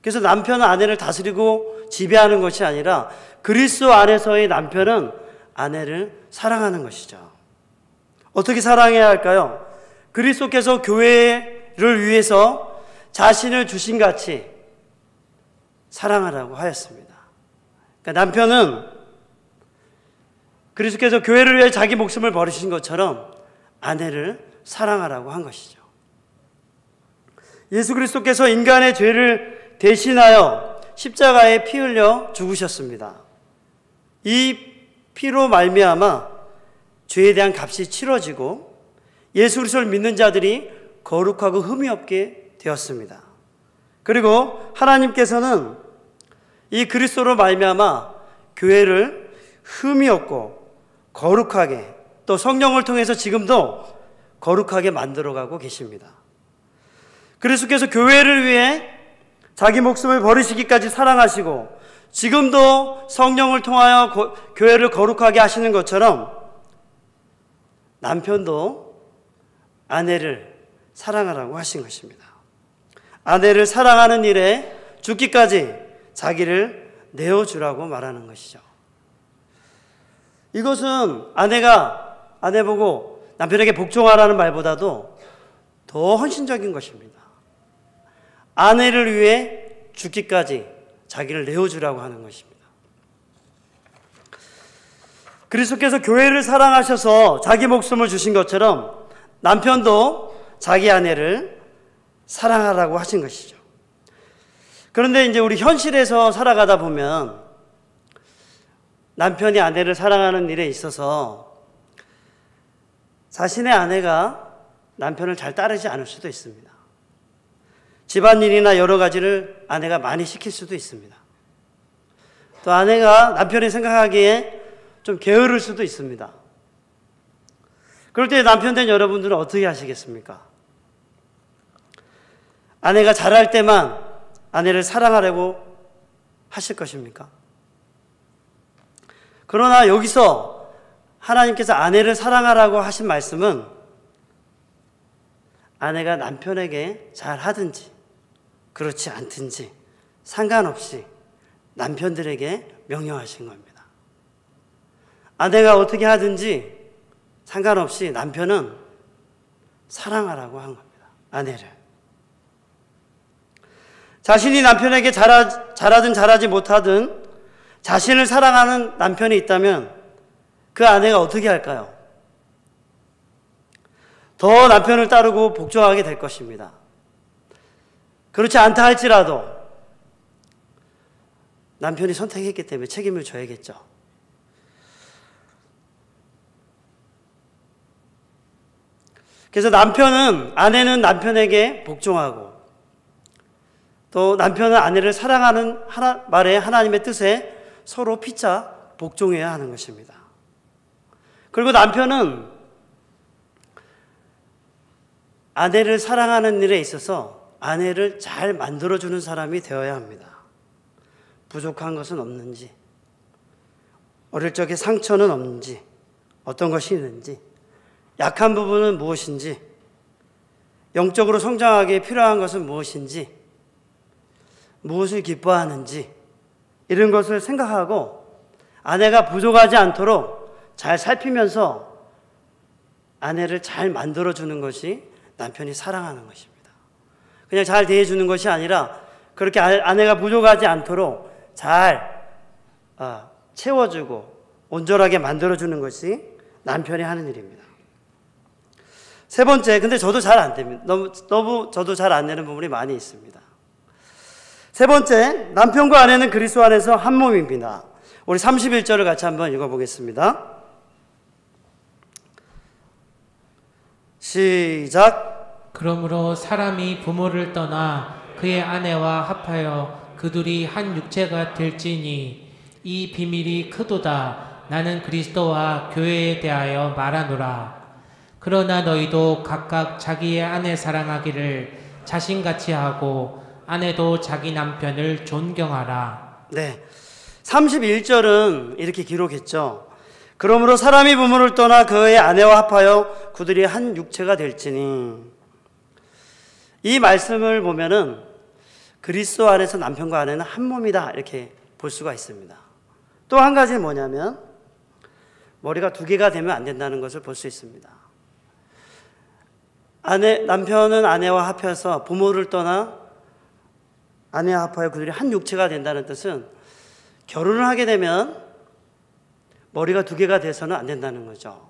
그래서 남편은 아내를 다스리고 지배하는 것이 아니라 그리스도 안에서의 남편은 아내를 사랑하는 것이죠. 어떻게 사랑해야 할까요? 그리스도께서 교회를 위해서 자신을 주신같이 사랑하라고 하였습니다. 그러니까 남편은 그리스도께서 교회를 위해 자기 목숨을 버리신 것처럼 아내를 사랑하라고 한 것이죠. 예수 그리스도께서 인간의 죄를 대신하여 십자가에 피 흘려 죽으셨습니다. 이 피로 말미암아 죄에 대한 값이 치러지고 예수 그리스도를 믿는 자들이 거룩하고 흠이 없게 되었습니다. 그리고 하나님께서는 이 그리스도로 말미암아 교회를 흠이 없고 거룩하게, 또 성령을 통해서 지금도 거룩하게 만들어가고 계십니다. 그리스도께서 교회를 위해 자기 목숨을 버리시기까지 사랑하시고 지금도 성령을 통하여 교회를 거룩하게 하시는 것처럼 남편도 아내를 사랑하라고 하신 것입니다. 아내를 사랑하는 일에 죽기까지 자기를 내어주라고 말하는 것이죠. 이것은 아내 보고 남편에게 복종하라는 말보다도 더 헌신적인 것입니다. 아내를 위해 죽기까지 자기를 내어주라고 하는 것입니다. 그리스도께서 교회를 사랑하셔서 자기 목숨을 주신 것처럼 남편도 자기 아내를 사랑하라고 하신 것이죠. 그런데 이제 우리 현실에서 살아가다 보면 남편이 아내를 사랑하는 일에 있어서 자신의 아내가 남편을 잘 따르지 않을 수도 있습니다. 집안일이나 여러 가지를 아내가 많이 시킬 수도 있습니다. 또 아내가 남편이 생각하기에 좀 게으를 수도 있습니다. 그럴 때 남편 된 여러분들은 어떻게 하시겠습니까? 아내가 잘할 때만 아내를 사랑하려고 하실 것입니까? 그러나 여기서 하나님께서 아내를 사랑하라고 하신 말씀은 아내가 남편에게 잘하든지 그렇지 않든지 상관없이 남편들에게 명령하신 겁니다. 아내가 어떻게 하든지 상관없이 남편은 사랑하라고 한 겁니다. 아내를. 자신이 남편에게 잘하든 잘하지 못하든 자신을 사랑하는 남편이 있다면 그 아내가 어떻게 할까요? 더 남편을 따르고 복종하게 될 것입니다. 그렇지 않다 할지라도 남편이 선택했기 때문에 책임을 져야겠죠. 그래서 아내는 남편에게 복종하고 또 남편은 아내를 사랑하는 말에 하나님의 뜻에 서로 피차 복종해야 하는 것입니다. 그리고 남편은 아내를 사랑하는 일에 있어서 아내를 잘 만들어주는 사람이 되어야 합니다. 부족한 것은 없는지, 어릴 적에 상처는 없는지, 어떤 것이 있는지, 약한 부분은 무엇인지, 영적으로 성장하기에 필요한 것은 무엇인지, 무엇을 기뻐하는지 이런 것을 생각하고 아내가 부족하지 않도록 잘 살피면서 아내를 잘 만들어주는 것이 남편이 사랑하는 것입니다. 그냥 잘 대해주는 것이 아니라 그렇게 아내가 부족하지 않도록 잘 채워주고 온전하게 만들어주는 것이 남편이 하는 일입니다. 세 번째, 근데 저도 잘 안 됩니다. 너무 저도 잘 안 되는 부분이 많이 있습니다. 세 번째, 남편과 아내는 그리스도 안에서 한 몸입니다. 우리 31절을 같이 한번 읽어보겠습니다. 시작. 그러므로 사람이 부모를 떠나 그의 아내와 합하여 그둘이 한 육체가 될지니 이 비밀이 크도다. 나는 그리스도와 교회에 대하여 말하노라. 그러나 너희도 각각 자기의 아내 사랑하기를 자신같이 하고 아내도 자기 남편을 존경하라. 네, 31절은 이렇게 기록했죠. 그러므로 사람이 부모를 떠나 그의 아내와 합하여 그들이 한 육체가 될지니. 이 말씀을 보면은 그리스도 안에서 남편과 아내는 한 몸이다 이렇게 볼 수가 있습니다. 또 한 가지는 뭐냐면 머리가 두 개가 되면 안 된다는 것을 볼 수 있습니다. 남편은 아내와 합해서 부모를 떠나 아내와 합하여 그들이 한 육체가 된다는 뜻은 결혼을 하게 되면 머리가 두 개가 돼서는 안 된다는 거죠.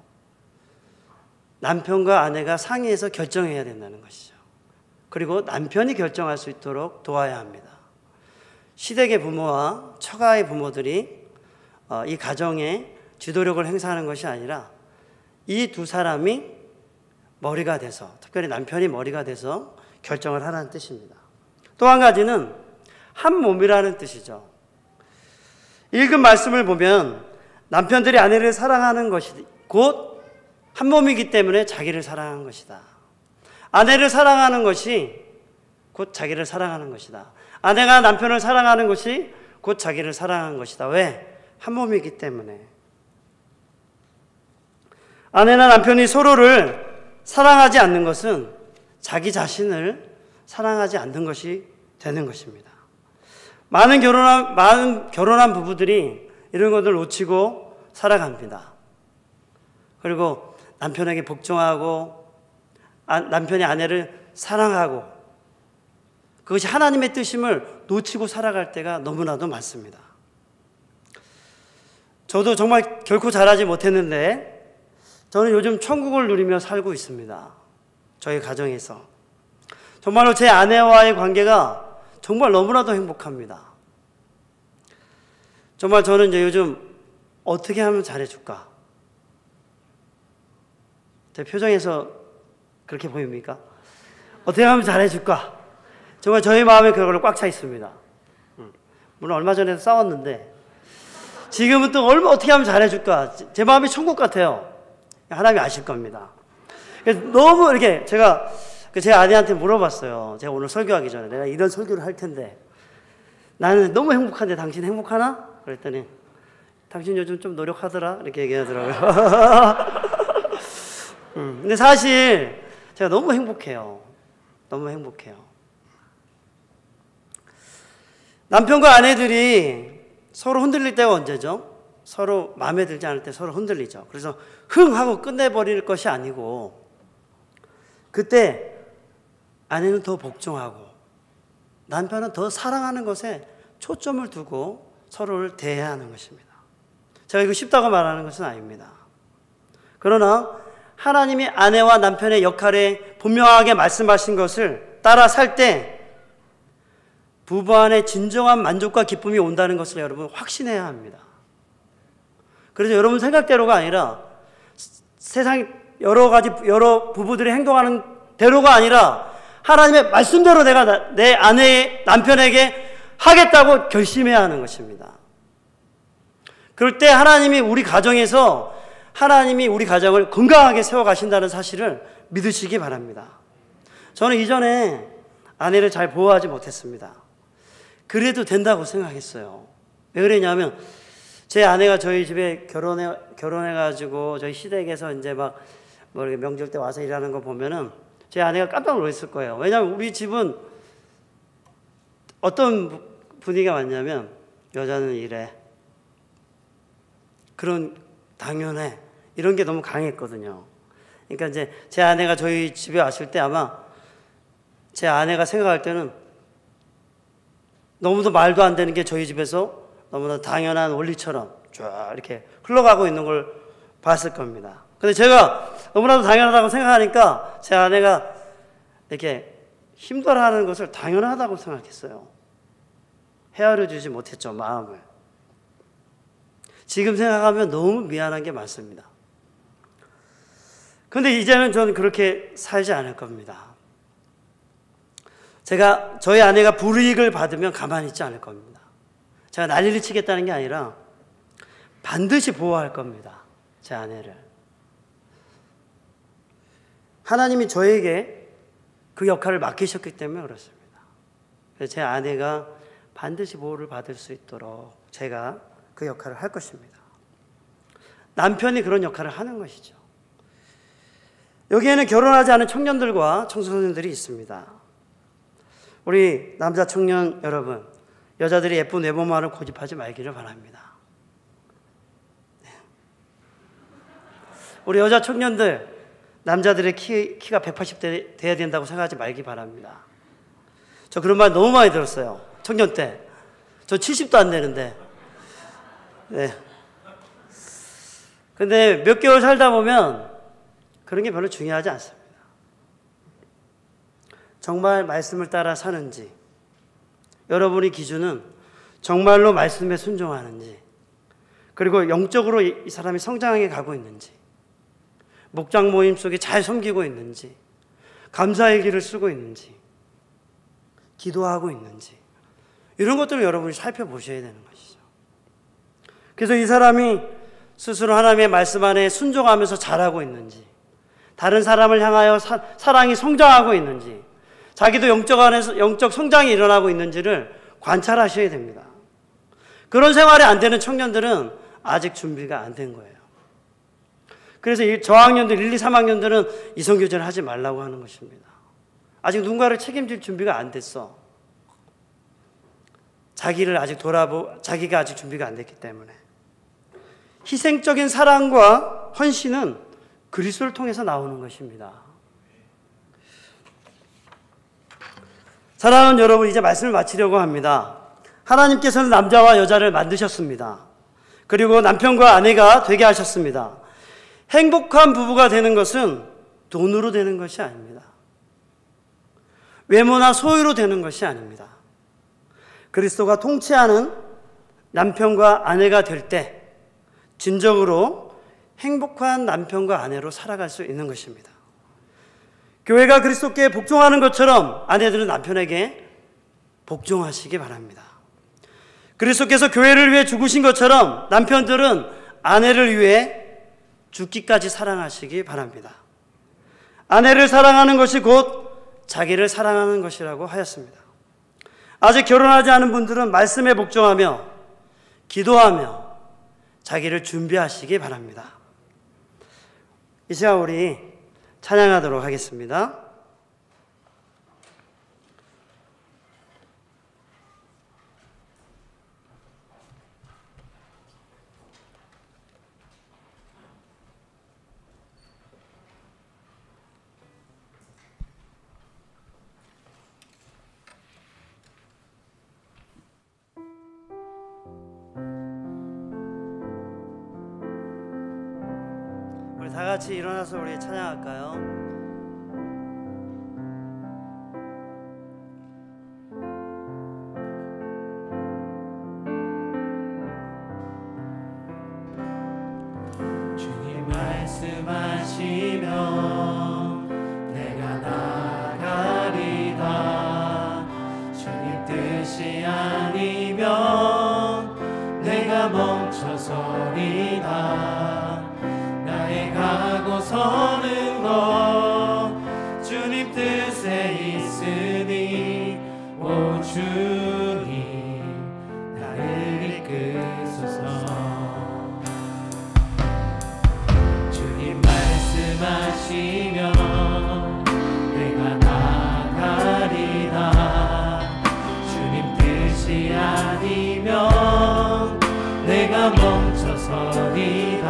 남편과 아내가 상의해서 결정해야 된다는 것이죠. 그리고 남편이 결정할 수 있도록 도와야 합니다. 시댁의 부모와 처가의 부모들이 이 가정에 주도력을 행사하는 것이 아니라 이 두 사람이 머리가 돼서, 특별히 남편이 머리가 돼서 결정을 하라는 뜻입니다. 또 한 가지는 한 몸이라는 뜻이죠. 읽은 말씀을 보면 남편들이 아내를 사랑하는 것이 곧 한 몸이기 때문에 자기를 사랑하는 것이다. 아내를 사랑하는 것이 곧 자기를 사랑하는 것이다. 아내가 남편을 사랑하는 것이 곧 자기를 사랑하는 것이다. 왜? 한 몸이기 때문에. 아내나 남편이 서로를 사랑하지 않는 것은 자기 자신을 사랑하지 않는 것이 되는 것입니다. 많은 결혼한 부부들이 이런 것을 놓치고 살아갑니다. 그리고 남편에게 복종하고 남편이 아내를 사랑하고 그것이 하나님의 뜻임을 놓치고 살아갈 때가 너무나도 많습니다. 저도 정말 결코 잘하지 못했는데 저는 요즘 천국을 누리며 살고 있습니다. 저희 가정에서. 정말로 제 아내와의 관계가 정말 너무나도 행복합니다. 정말 저는 이제 요즘 어떻게 하면 잘해줄까? 제 표정에서 그렇게 보입니까? 어떻게 하면 잘해줄까? 정말 저희 마음에 그걸로 꽉 차 있습니다. 물론 얼마 전에도 싸웠는데 지금은 또 어떻게 하면 잘해줄까? 제 마음이 천국 같아요. 하나님이 아실 겁니다. 그래서 너무 이렇게 제가 제 아내한테 물어봤어요. 제가 오늘 설교하기 전에 내가 이런 설교를 할 텐데 나는 너무 행복한데 당신 행복하나? 그랬더니 당신 요즘 좀 노력하더라 이렇게 얘기하더라고요. 근데 사실 제가 너무 행복해요. 너무 행복해요. 남편과 아내들이 서로 흔들릴 때가 언제죠? 서로 마음에 들지 않을 때 서로 흔들리죠. 그래서 흥 하고 끝내버릴 것이 아니고 그때 아내는 더 복종하고 남편은 더 사랑하는 것에 초점을 두고 서로를 대해야 하는 것입니다. 제가 이거 쉽다고 말하는 것은 아닙니다. 그러나 하나님이 아내와 남편의 역할에 분명하게 말씀하신 것을 따라 살 때 부부 안에 진정한 만족과 기쁨이 온다는 것을 여러분 확신해야 합니다. 그래서 여러분 생각대로가 아니라 세상 여러 부부들이 행동하는 대로가 아니라 하나님의 말씀대로 내가 내 아내의 남편에게 하겠다고 결심해야 하는 것입니다. 그럴 때 하나님이 우리 가정에서 하나님이 우리 가정을 건강하게 세워가신다는 사실을 믿으시기 바랍니다. 저는 이전에 아내를 잘 보호하지 못했습니다. 그래도 된다고 생각했어요. 왜 그러냐면 제 아내가 저희 집에 결혼해가지고 저희 시댁에서 이제 뭐 이렇게 명절 때 와서 일하는 거 보면은 제 아내가 깜짝 놀랐을 거예요. 왜냐하면 우리 집은 어떤 분위기가 왔냐면 여자는 이래. 그런 당연해. 이런 게 너무 강했거든요. 그러니까 이제 제 아내가 저희 집에 왔을 때 아마 제 아내가 생각할 때는 너무도 말도 안 되는 게 저희 집에서 너무나 당연한 원리처럼 쫙 이렇게 흘러가고 있는 걸 봤을 겁니다. 근데 제가 너무나도 당연하다고 생각하니까 제 아내가 이렇게 힘들어하는 것을 당연하다고 생각했어요. 헤아려 주지 못했죠, 마음을. 지금 생각하면 너무 미안한 게 많습니다. 근데 이제는 저는 그렇게 살지 않을 겁니다. 저희 아내가 불이익을 받으면 가만히 있지 않을 겁니다. 제가 난리를 치겠다는 게 아니라 반드시 보호할 겁니다. 제 아내를. 하나님이 저에게 그 역할을 맡기셨기 때문에 그렇습니다. 그래서 제 아내가 반드시 보호를 받을 수 있도록 제가 그 역할을 할 것입니다. 남편이 그런 역할을 하는 것이죠. 여기에는 결혼하지 않은 청년들과 청소년들이 있습니다. 우리 남자 청년 여러분, 여자들이 예쁜 외모만을 고집하지 말기를 바랍니다. 우리 여자 청년들, 남자들의 키가 180대 돼야 된다고 생각하지 말기 바랍니다. 저 그런 말 너무 많이 들었어요. 청년 때. 저 70도 안 되는데. 네. 근데 몇 개월 살다 보면 그런 게 별로 중요하지 않습니다. 정말 말씀을 따라 사는지, 여러분의 기준은 정말로 말씀에 순종하는지, 그리고 영적으로 이 사람이 성장해 가고 있는지, 목장 모임 속에 잘 섬기고 있는지, 감사의 길을 쓰고 있는지, 기도하고 있는지, 이런 것들을 여러분이 살펴보셔야 되는 것이죠. 그래서 이 사람이 스스로 하나님의 말씀 안에 순종하면서 잘하고 있는지, 다른 사람을 향하여 사랑이 성장하고 있는지, 자기도 영적 성장이 일어나고 있는지를 관찰하셔야 됩니다. 그런 생활이 안 되는 청년들은 아직 준비가 안 된 거예요. 그래서 저학년들 1, 2, 3학년들은 이성교제를 하지 말라고 하는 것입니다. 아직 누군가를 책임질 준비가 안 됐어. 자기가 아직 준비가 안 됐기 때문에. 희생적인 사랑과 헌신은 그리스도를 통해서 나오는 것입니다. 사랑하는 여러분, 이제 말씀을 마치려고 합니다. 하나님께서는 남자와 여자를 만드셨습니다. 그리고 남편과 아내가 되게 하셨습니다. 행복한 부부가 되는 것은 돈으로 되는 것이 아닙니다. 외모나 소유로 되는 것이 아닙니다. 그리스도가 통치하는 남편과 아내가 될 때 진정으로 행복한 남편과 아내로 살아갈 수 있는 것입니다. 교회가 그리스도께 복종하는 것처럼 아내들은 남편에게 복종하시기 바랍니다. 그리스도께서 교회를 위해 죽으신 것처럼 남편들은 아내를 위해 죽기까지 사랑하시기 바랍니다. 아내를 사랑하는 것이 곧 자기를 사랑하는 것이라고 하였습니다. 아직 결혼하지 않은 분들은 말씀에 복종하며 기도하며 자기를 준비하시기 바랍니다. 이 시간 우리 찬양하도록 하겠습니다. 같이 일어나서 우리 찬양할까요? 주님 말씀하시면 내가 나가리다. 주님 뜻이 아니면 내가 멈춰서리다. 나의 가고 서는 것 주님 뜻에 있으니 오 주님 나를 이끄소서. 주님 말씀하시면 내가 나가리다. 주님 뜻이 아니면 내가 멈춰서리다.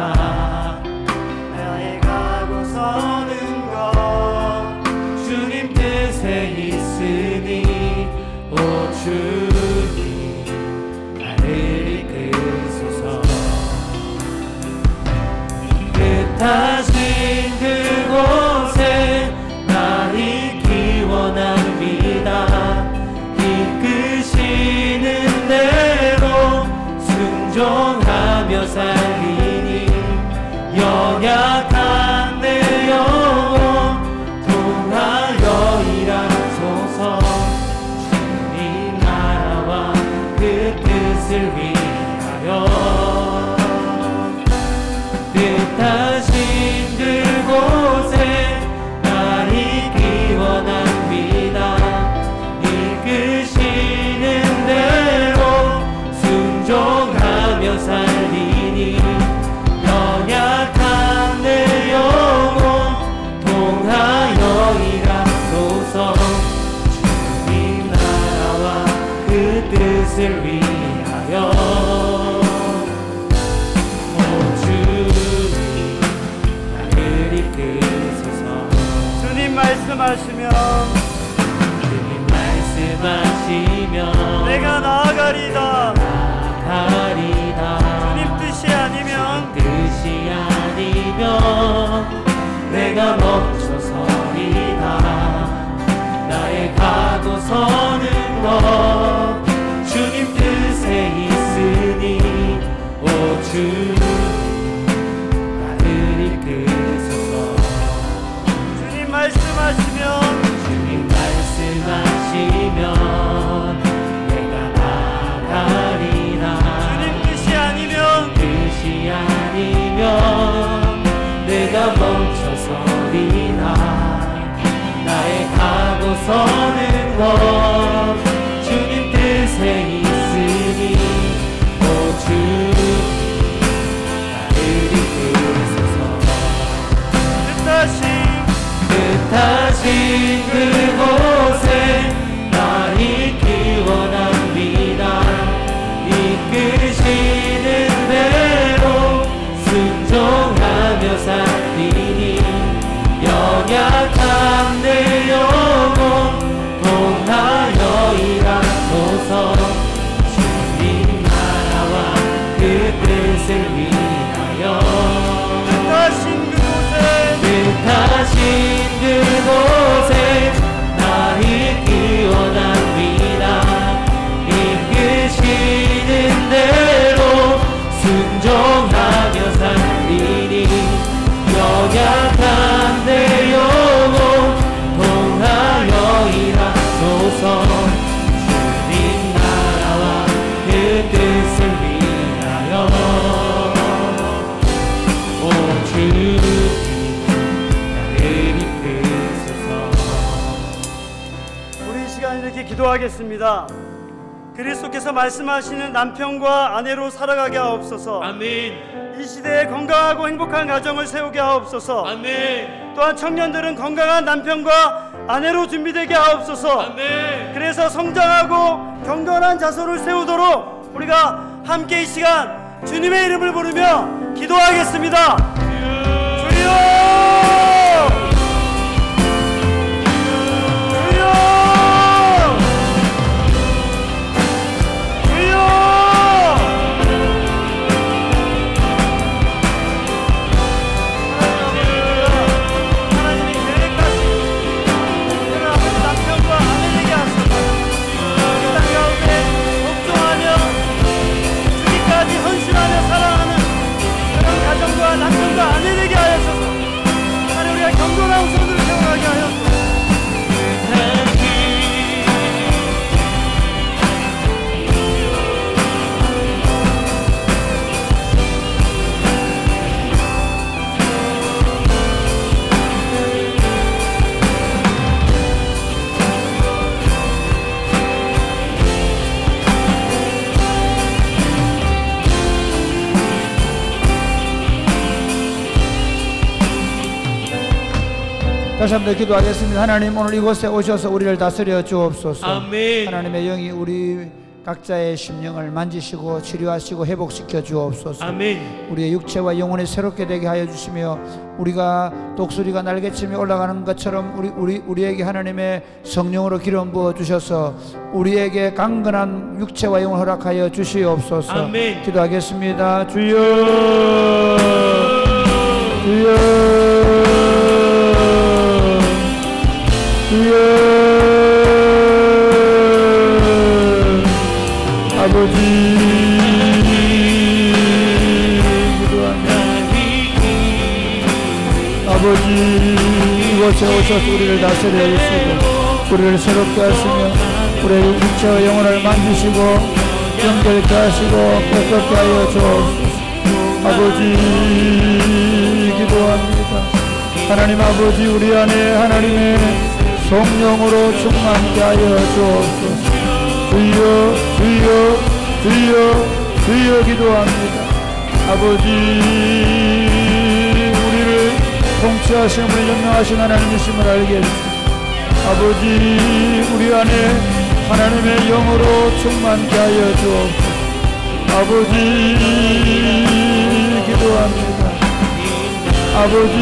나의 가고 서는 것 주님 뜻에 있으니 오 주님 나를 이끄소서. 뜻하신 그곳에 나 있기 원합니다. 이끄시는 대로 순종하며 살리니 연약한 내 영혼 통하여 일하소서. 주님 나라와 그 뜻을 위하여 뜻하신 그곳에 나 있기 원합니다. 이끄시는 대로 순종하며 살리니 연약한 내 영혼 통하여 일하소서. 주님 나라와 그 뜻을 위하여 오 주님 나를 이끄소서. 주님 말씀하시면 주님 말씀하시면 내가 나아가리다. 나가리다. 주님 뜻이 아니면 뜻이 아니면 내가 멈춰서리다. 나의 가고 서는 것 주님 뜻에 있으니 오 주님 나를 이끄소서. 주님 말씀하시면 주님 말씀하시면 내가 나가리라. 주님 뜻이 아니면 뜻이 아니면 내가 멈춰서리라. 나의 가고 서는 것 주님 뜻에 있으니 오 주님 나를 이끄소서. 뜻하신 그곳에 나 있기 원합니다. 이끄시는 대로 순종하며 살리니 연약한 내 영혼 통하여 일하소서. 주님 나라와 그 뜻을 위하여 뜻하신 그곳에 나 있기 원합니다. 이끄시는 대로 순종하며 살리니 연약한 내 영혼 통하여 일하소서. 주님 나라와 그 뜻을 위하여 오 주님 우리 이 시간 이렇게 기도하겠습니다. 그리스도께서 말씀하시는 남편과 아내로 살아가게 하옵소서. 아멘. 이 시대에 건강하고 행복한 가정을 세우게 하옵소서. 아멘. 또한 청년들은 건강한 남편과 아내로 준비되게 하옵소서. 아멘. 그래서 성장하고 경건한 자손을 세우도록 우리가 함께 이 시간 주님의 이름을 부르며 기도하겠습니다. 주여! 주여! 다시 한번 기도하겠습니다. 하나님, 오늘 이곳에 오셔서 우리를 다스려 주옵소서. 아멘. 하나님의 영이 우리 각자의 심령을 만지시고 치료하시고 회복시켜 주옵소서. 아멘. 우리의 육체와 영혼이 새롭게 되게 하여 주시며, 우리가 독수리가 날개치며 올라가는 것처럼 우리에게 하나님의 성령으로 기름 부어 주셔서 우리에게 강건한 육체와 영혼을 허락하여 주시옵소서. 아멘. 기도하겠습니다. 주여, 주여, 주여. 아버지, 기도합니다. 아버지, 이곳에 오셔서 우리를 다스려 주시고 우리를 새롭게 하시며 우리의 육체와 영혼을 만지시고 정결케 하시고 깨끗게 하여 주옵소서. 아버지, 기도합니다. 하나님 아버지, 우리 안에 하나님의 성령으로 충만케 하여 주옵소서. 주여, 주여, 주여, 주여 기도합니다. 아버지, 우리를 통치하시는 분이 영영하신 하나님이심을 알게 해주시고, 아버지, 우리 안에 하나님의 영으로 충만케 하여 주옵소서. 아버지, 기도합니다. 아버지,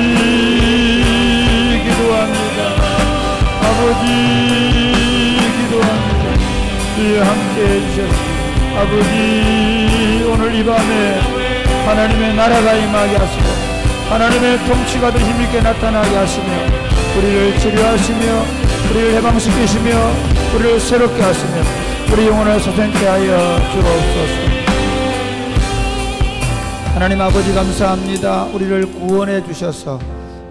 기도합니다. 아버지, 기도합니다. 주여, 함께 해주셨습니다. 아버지, 오늘 이 밤에 하나님의 나라가 임하게 하시고 하나님의 통치가 더 힘있게 나타나게 하시며 우리를 치료하시며 우리를 해방시키시며 우리를 새롭게 하시며 우리 영혼을 소생케 하여 주옵소서. 하나님 아버지, 감사합니다. 우리를 구원해 주셔서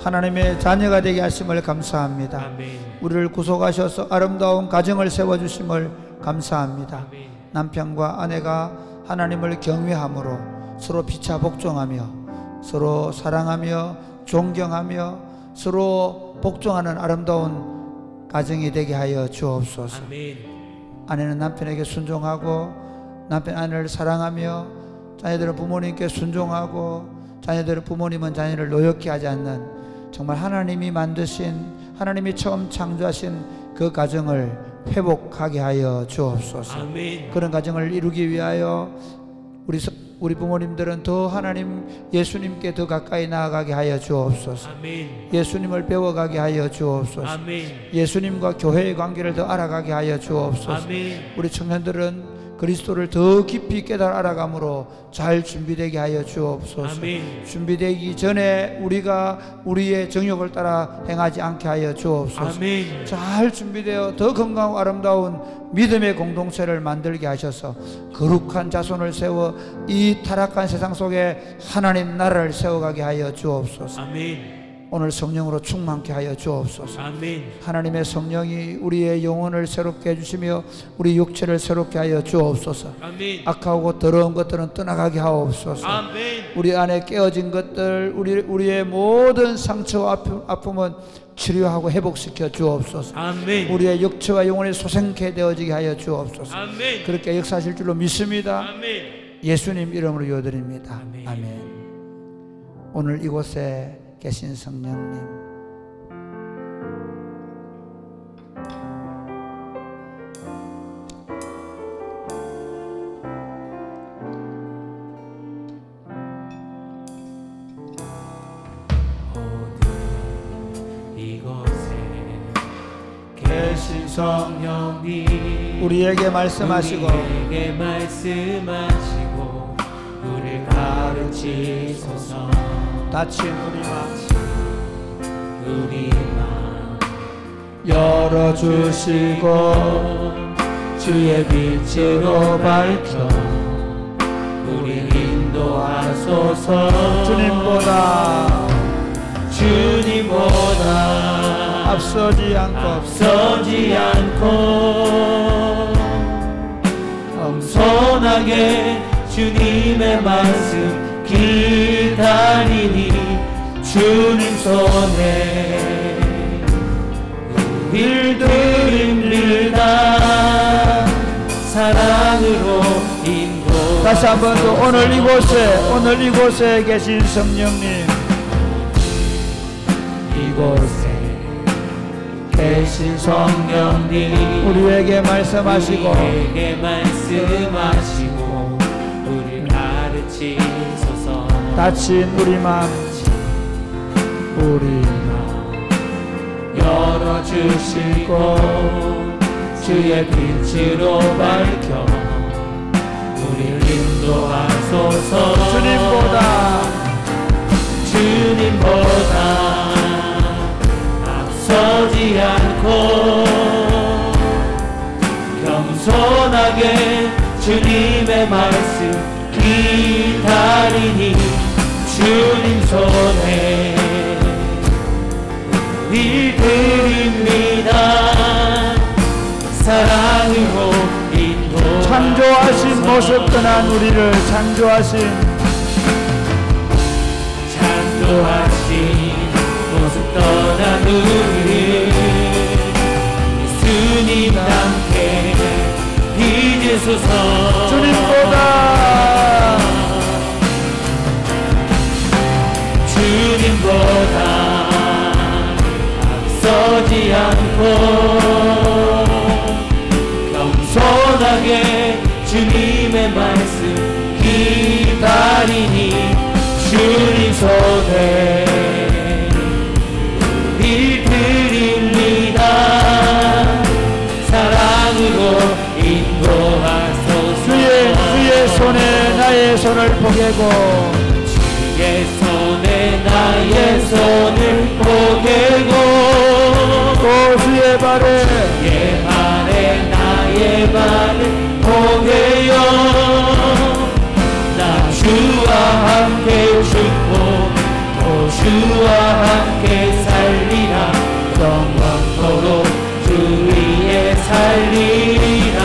하나님의 자녀가 되게 하심을 감사합니다. 아멘. 우리를 구속하셔서 아름다운 가정을 세워주심을 감사합니다. 아멘. 남편과 아내가 하나님을 경외함으로 서로 피차 복종하며 서로 사랑하며 존경하며 서로 복종하는 아름다운 가정이 되게 하여 주옵소서. 아멘. 아내는 남편에게 순종하고 남편 아내를 사랑하며 자녀들은 부모님께 순종하고 자녀들은 부모님은 자녀를 노엽게 하지 않는 정말 하나님이 만드신 하나님이 처음 창조하신 그 가정을 회복하게 하여 주옵소서. 아멘. 그런 가정을 이루기 위하여 우리 부모님들은 더 하나님 예수님께 더 가까이 나아가게 하여 주옵소서. 아멘. 예수님을 배워가게 하여 주옵소서. 아멘. 예수님과 교회의 관계를 더 알아가게 하여 주옵소서. 아멘. 우리 청년들은 그리스도를 더 깊이 깨달아 알아감으로 잘 준비되게 하여 주옵소서. 아멘. 준비되기 전에 우리가 우리의 정욕을 따라 행하지 않게 하여 주옵소서. 아멘. 잘 준비되어 더 건강하고 아름다운 믿음의 공동체를 만들게 하셔서 거룩한 자손을 세워 이 타락한 세상 속에 하나님 나라를 세워가게 하여 주옵소서. 아멘. 오늘 성령으로 충만케 하여 주옵소서. 아멘. 하나님의 성령이 우리의 영혼을 새롭게 해주시며 우리 육체를 새롭게 하여 주옵소서. 아멘. 악하고 더러운 것들은 떠나가게 하옵소서. 아멘. 우리 안에 깨어진 것들, 우리의 모든 상처와 아픔은 치료하고 회복시켜 주옵소서. 아멘. 우리의 육체와 영혼이 소생케 되어지게 하여 주옵소서. 아멘. 그렇게 역사하실 줄로 믿습니다. 아멘. 예수님 이름으로 기도드립니다. 아멘. 아멘. 오늘 이곳에 계신 성령님, 이곳에 계신 성령님, 우리에게 말씀하시고 우리에게 말씀하시고 우리를 가르치소서. 다친 우리 마음 열어주시고 주의 빛으로 밝혀 우리 인도하소서. 주님보다 앞서지 않고 겸손하게 주님의 말씀 기다리니 주님 손에 일들입니다. 사랑으로 인도. 다시 한 번 더 오늘 이곳에 계신 성령님, 이곳에 대신 성령님 우리에게 말씀하시고 우리에게 말씀하시고 우리를 가르치소서. 닫힌 우리 마음 열어주시고 주의 빛으로 밝혀 우리를 인도하소서. 주님보다 앞서지 않고 겸손하게 주님의 말씀 기다리니 주님 손에 우리 드립니다. 사랑으로 인도 창조하신 모습 떠난 우리를 창조하신 모습 떠난 우리를 예수님 함께 빚으소서. 주님보다 앞서지 않고 겸손하게 주님의 말씀 기다리니 주님 손에 우리 드립니다. 사랑으로 인도하소서. 주의 손에 나의 손을 포개고 주의 손에 나의 손을 포개고 또 주의 발에 나의 발을 포개요. 나 주와 함께 죽고 또 주와 함께 살리라. 영원토록 주 위에 살리라.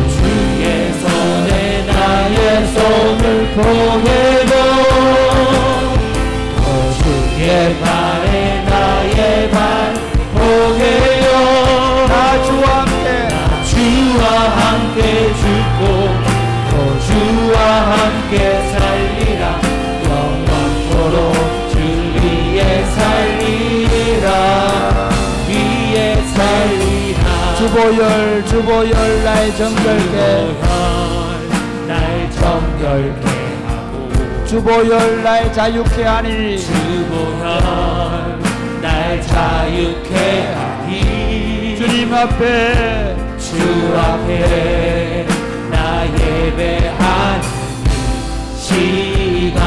주의 손에 나의 손을 포개고 또 주의 발에 나의 발 포개요. 나 주와 함께 죽고 또 주와 함께 살리라. 영원토록 주 위에 살리라. 위에 살리라. 주보열 나의 정결케 날 정결케 하고 주보열 나의 자유케 하니 주보혈 날 자유케 하니 주님 앞에 주 앞에 나 예배하는 시간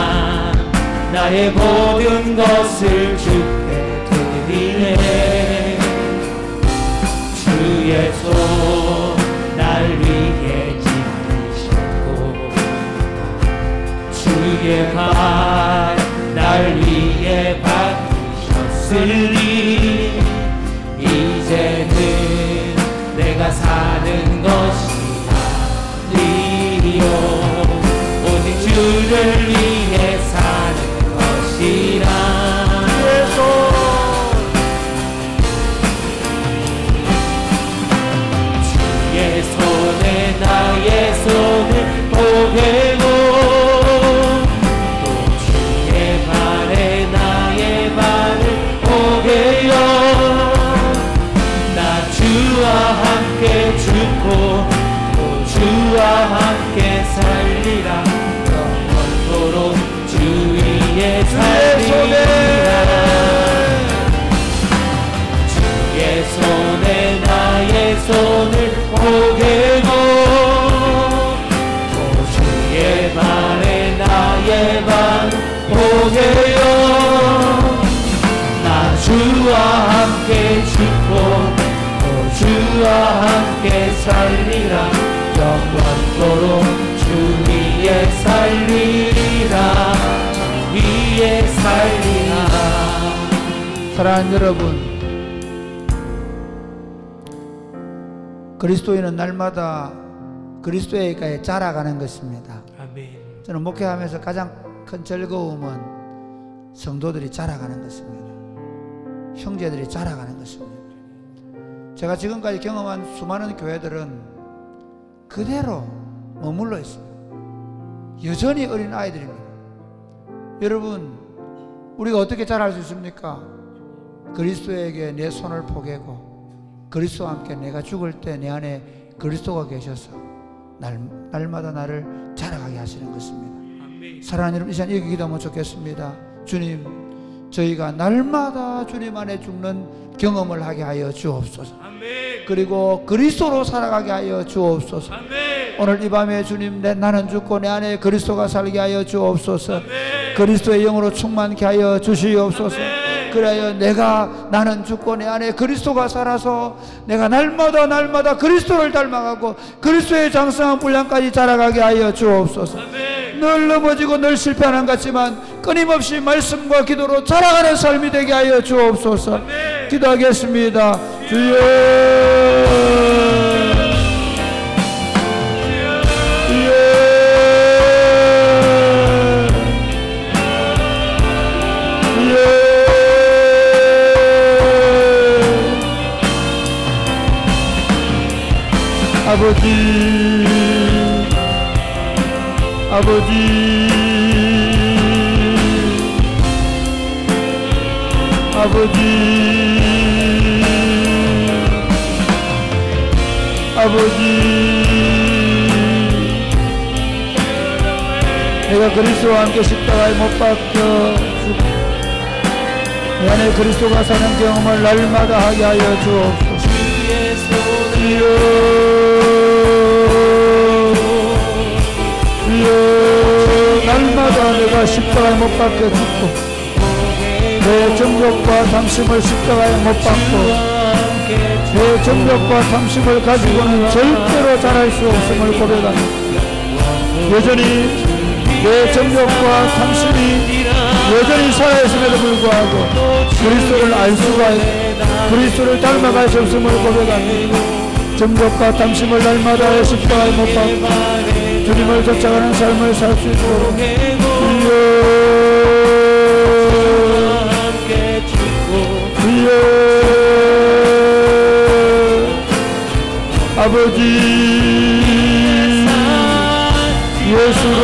나의 모든 것을 주께 드리네. 주의 손 날 위해 지키셨고 주의 발 날 위해 받으셨으니 이제는 내가 사는 것이 아니요 오직 주를 위해 사는 것이라. 주의 손에 나의 손을 포개고 또 주의 발에 나의 발을 포개요. 주와 함께 죽고 또 주와 함께 살리라. 영원토록 주 위에 살리라. 주의 손에 나의 손을 포개고 또 주의 발에 나의 발 포개요. 나 주와 함께 죽고 주와 함께 살리라. 영원토록 주 위에 살리라. 위에 살리라. 사랑하는 여러분, 그리스도인은 날마다 그리스도에게 자라가는 것입니다. 아멘. 저는 목회하면서 가장 큰 즐거움은 성도들이 자라가는 것입니다. 형제들이 자라가는 것입니다. 제가 지금까지 경험한 수많은 교회들은 그대로 머물러 있습니다. 여전히 어린 아이들입니다. 여러분, 우리가 어떻게 자랄 수 있습니까? 그리스도에게 내 손을 포개고 그리스도와 함께 내가 죽을 때 내 안에 그리스도가 계셔서 날마다 나를 자라가게 하시는 것입니다. 사랑하는 여러분, 이 시간 이렇게 기도하면 좋겠습니다. 주님, 저희가 날마다 주님 안에 죽는 경험을 하게 하여 주옵소서. 그리고 그리스도로 살아가게 하여 주옵소서. 오늘 이 밤에 주님, 나는 죽고 내 안에 그리스도가 살게 하여 주옵소서. 그리스도의 영으로 충만케 하여 주시옵소서. 그래야 나는 죽고 내 안에 그리스도가 살아서 내가 날마다 그리스도를 닮아가고 그리스도의 장성한 분량까지 자라가게 하여 주옵소서. 늘 넘어지고 늘 실패하는 것 같지만 끊임없이 말씀과 기도로 자라가는 삶이 되게 하여 주옵소서. 기도하겠습니다. 주여, 아버지, 아버지, 아버지, 아버지, 내가 그리스도와 함께 십자가에 못 박혀 죽고 내 안에 그리스도가 사는 경험을 날마다 하게 하여 주옵소서. 날마다 내가 십자가에 못 박혀 죽고 내 정욕과 탐심을 십자가에 못 박고 내 정욕과 탐심을 가지고는 절대로 자랄 수 없음을 고백합니다. 여전히 내 정욕과 탐심이 여전히 살아있음에도 불구하고 그리스도를 알 수가 있고 그리스도를 닮아갈 수 없음을 고백합니다. 정욕과 탐심을 날마다 십자가에 못 박고 주님을 쫓아가는 삶을 살 수 있도록 주여, 아버지, 예수로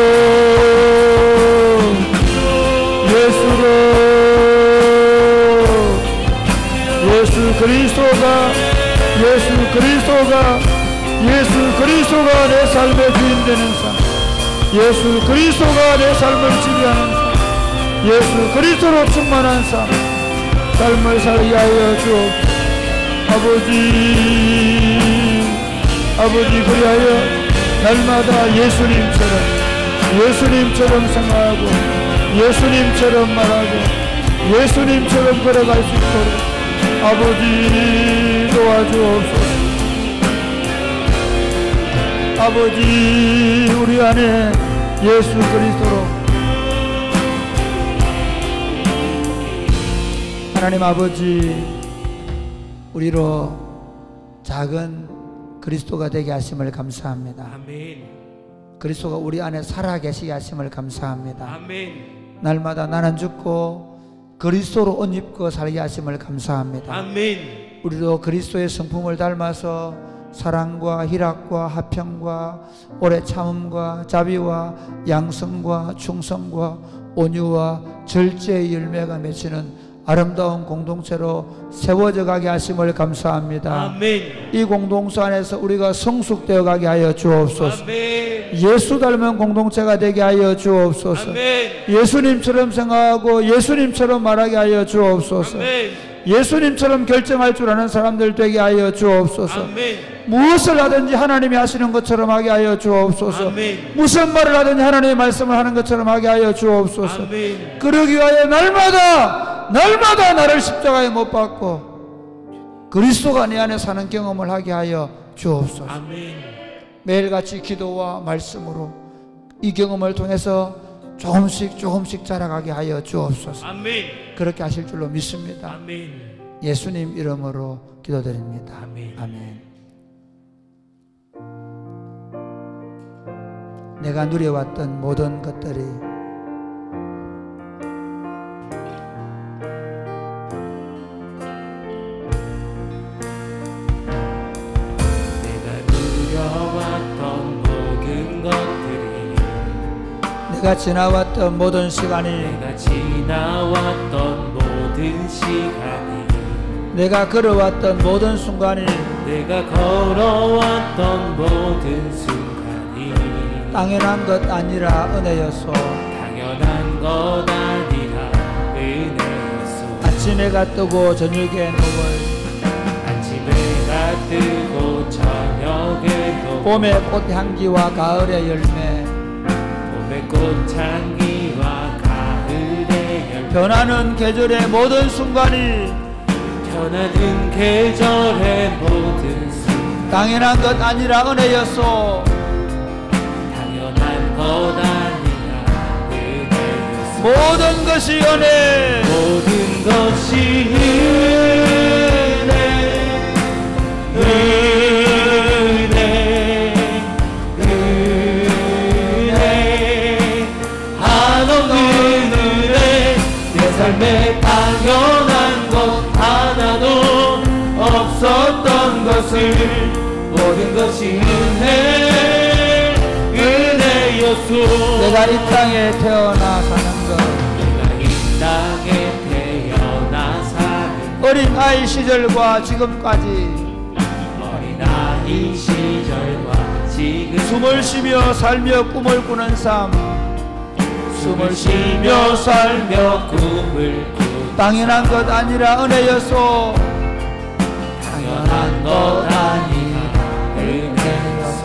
예수 그리스도가 내 삶의 주인 되는 삶, 예수 그리스도가 내 삶을 지배하는 삶, 예수 그리스도로 충만한 삶, 삶을 살게 하여 주옵소서. 아버지 그리하여 날마다 예수님처럼 생각하고 예수님처럼 말하고 예수님처럼 걸어갈 수 있도록 아버지 도와주옵소서. 아버지 우리 안에 예수 그리스도로 하나님 아버지 우리로 작은 그리스도가 되게 하심을 감사합니다. 아멘. 그리스도가 우리 안에 살아계시게 하심을 감사합니다. 아멘. 날마다 나는 죽고 그리스도로 옷 입고 살게 하심을 감사합니다. 아멘. 우리도 그리스도의 성품을 닮아서 사랑과 희락과 화평과 오래 참음과 자비와 양성과 충성과 온유와 절제의 열매가 맺히는 아름다운 공동체로 세워져 가게 하심을 감사합니다. 아멘. 이 공동체 안에서 우리가 성숙되어 가게 하여 주옵소서. 아멘. 예수 닮은 공동체가 되게 하여 주옵소서. 아멘. 예수님처럼 생각하고 예수님처럼 말하게 하여 주옵소서. 아멘. 예수님처럼 결정할 줄 아는 사람들 되게 하여 주옵소서. 아멘. 무엇을 하든지 하나님이 하시는 것처럼 하게 하여 주옵소서. 아멘. 무슨 말을 하든지 하나님의 말씀을 하는 것처럼 하게 하여 주옵소서. 아멘. 그러기 위하여 날마다 나를 십자가에 못 박고 그리스도가 내 안에 사는 경험을 하게 하여 주옵소서. 아멘. 매일같이 기도와 말씀으로 이 경험을 통해서 조금씩 자라가게 하여 주옵소서. 아멘. 그렇게 하실 줄로 믿습니다. 아멘. 예수님 이름으로 기도드립니다. 아멘. 아멘. 내가 누려왔던 모든 것들이 내가 지나왔던 모든 시간이 내가 지나왔던 모든 시간이 내가 걸어왔던 모든 순간이 내가 걸어왔던 모든 순간이 당연한 것 아니라 은혜였소. 당연한 것 아니라 은혜였소. 아침에 해가 뜨고 저녁에 녹을 아침에 해가 뜨고 저녁에 녹을 봄의 꽃향기와 가을의 열매 봄의 꽃향기와 가을의 열매 변하는 계절의 모든 순간이 변하는 계절의 모든 순간 당연한 것 아니라 은혜였소. 당연한 것 아니라 은혜였소. 모든 것이 은혜, 모든 것이 은혜 한없는 은혜 내 삶에 당연한 것 하나도 없었던 것을 모든 것이 은혜였소. 내가 이 땅에 태어나 사는 것, 내가 이 땅에 태어나 사는 어린 아이 시절과 지금까지 어린아이 시절과 지금 숨을 쉬며 살며 꿈을 꾸는 삶, 숨을 쉬며 살며 꿈을 꾸는 당연한 것 아니라 은혜였소. 당연한 것 아니라 은혜였소.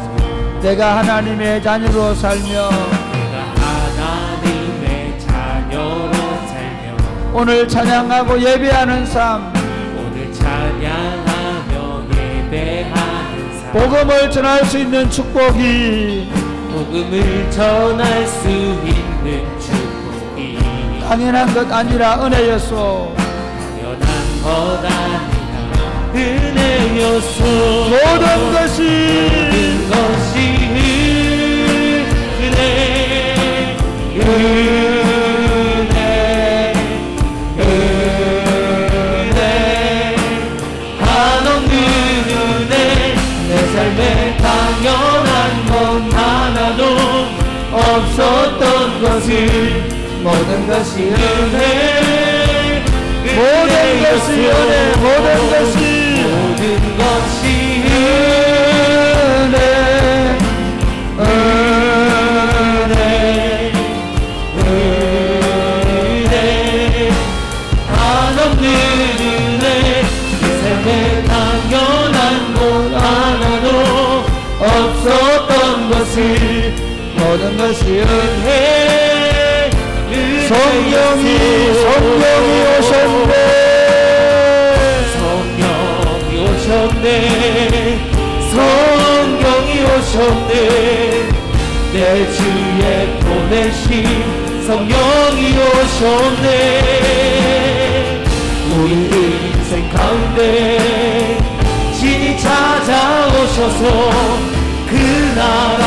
내가 하나님의 자녀로 살며 내가 하나님의 자녀로 살며 오늘 찬양하고 예배하는 삶, 오늘 찬양하며 예배하는 삶 복음을 전할 수 있는 축복이 복음을 전할 수 있는 축복이 당연한 것 아니라 은혜였소. 당연한 것 아니라 은혜였소. 모든 것이 은혜 한없는 은혜 내 삶에 당연한 건 하나도 없었던 것을 모든 것이 은혜 모든 것이 은혜, 모든 것이 모든 것이 은혜 한없는 은혜 내 삶에 당연한 것 하나도 없었던 것을 모든 것이 은혜 성령이 오셨네. 성령이 오셨네. 성령이 오셨네. 내 주에 보내신 성령이 오셨네. 우리 인생 가운데 진이 찾아오셔서 그 나라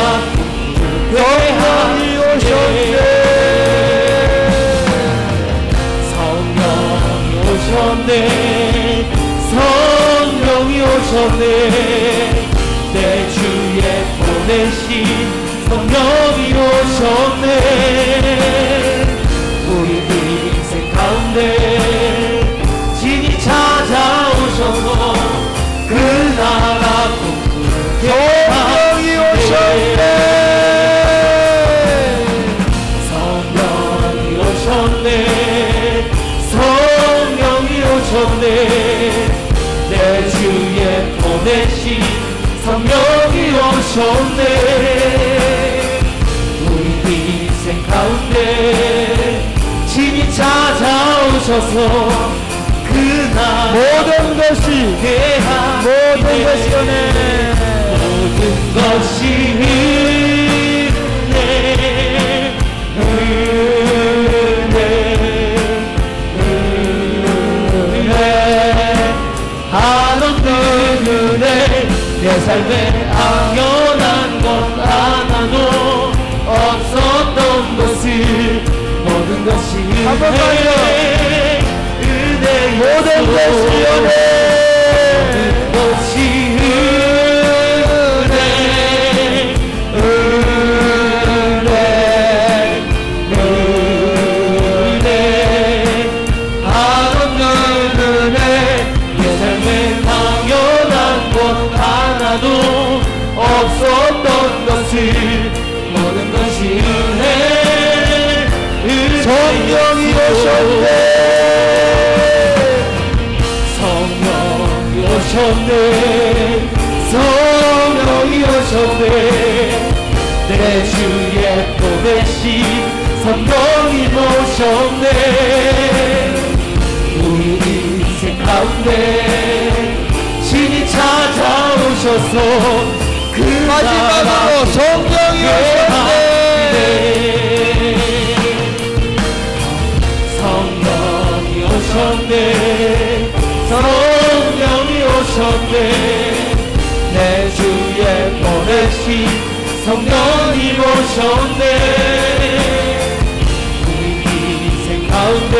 성령이 오셨네. 성령이 오셨네. 성령이 오셨네. 내 주에 보내신 성령이 오셨네. 우리 인생 가운데 진이 찾아오셔서 그 나라 성령이 오셨네. 성령이 오셨네. 성령이 오셨네. 내 주에 보내신 성령이 오셨네. 우리 인생 가운데 진이 찾아오셔서 그 나라 모든 것이 은혜. 모든 것이 은혜 한없는 은혜 내 삶에 당연한 것 하나도 없었던 것을 모든 것이 모든 것이 은혜. 오셨네. 성령이 오셨네. 성령이 오셨네. 내 주에 보내신 성령이 오셨네. 우리 인생 가운데 신이 찾아오셔서 그 마지막으로 성령이 오셨네. 성령이 오셨네. 성령이 오셨네. 내 주에 보내신 성령이 오셨네. 우리 인생 가운데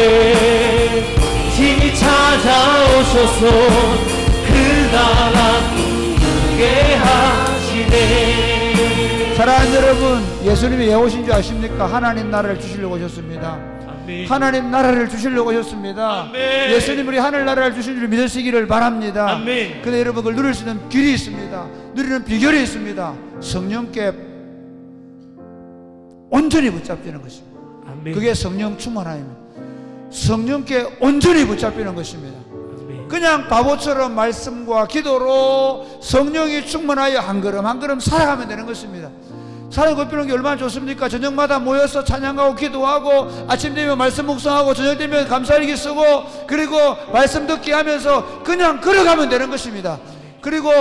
신이 찾아오셔서 그 나라 꿈꾸게 하시네. 사랑하는 여러분, 예수님이 왜 오신 줄 아십니까? 하나님 나라를 주시려고 오셨습니다. 하나님 나라를 주시려고 오셨습니다. 아멘. 예수님 우리 하늘 나라를 주신 줄 믿으시기를 바랍니다. 아멘. 근데 여러분, 그걸 누릴 수 있는 길이 있습니다. 누리는 비결이 있습니다. 성령께 온전히 붙잡히는 것입니다. 아멘. 그게 성령 충만함입니다. 성령께 온전히 붙잡히는 것입니다. 아멘. 그냥 바보처럼 말씀과 기도로 성령이 충만하여 한 걸음 한 걸음 살아가면 되는 것입니다. 사람 걷히는 게 얼마나 좋습니까? 저녁마다 모여서 찬양하고 기도하고, 아침 되면 말씀 묵상하고, 저녁 되면 감사일기 쓰고, 그리고 말씀 듣기 하면서 그냥 걸어가면 되는 것입니다. 그리고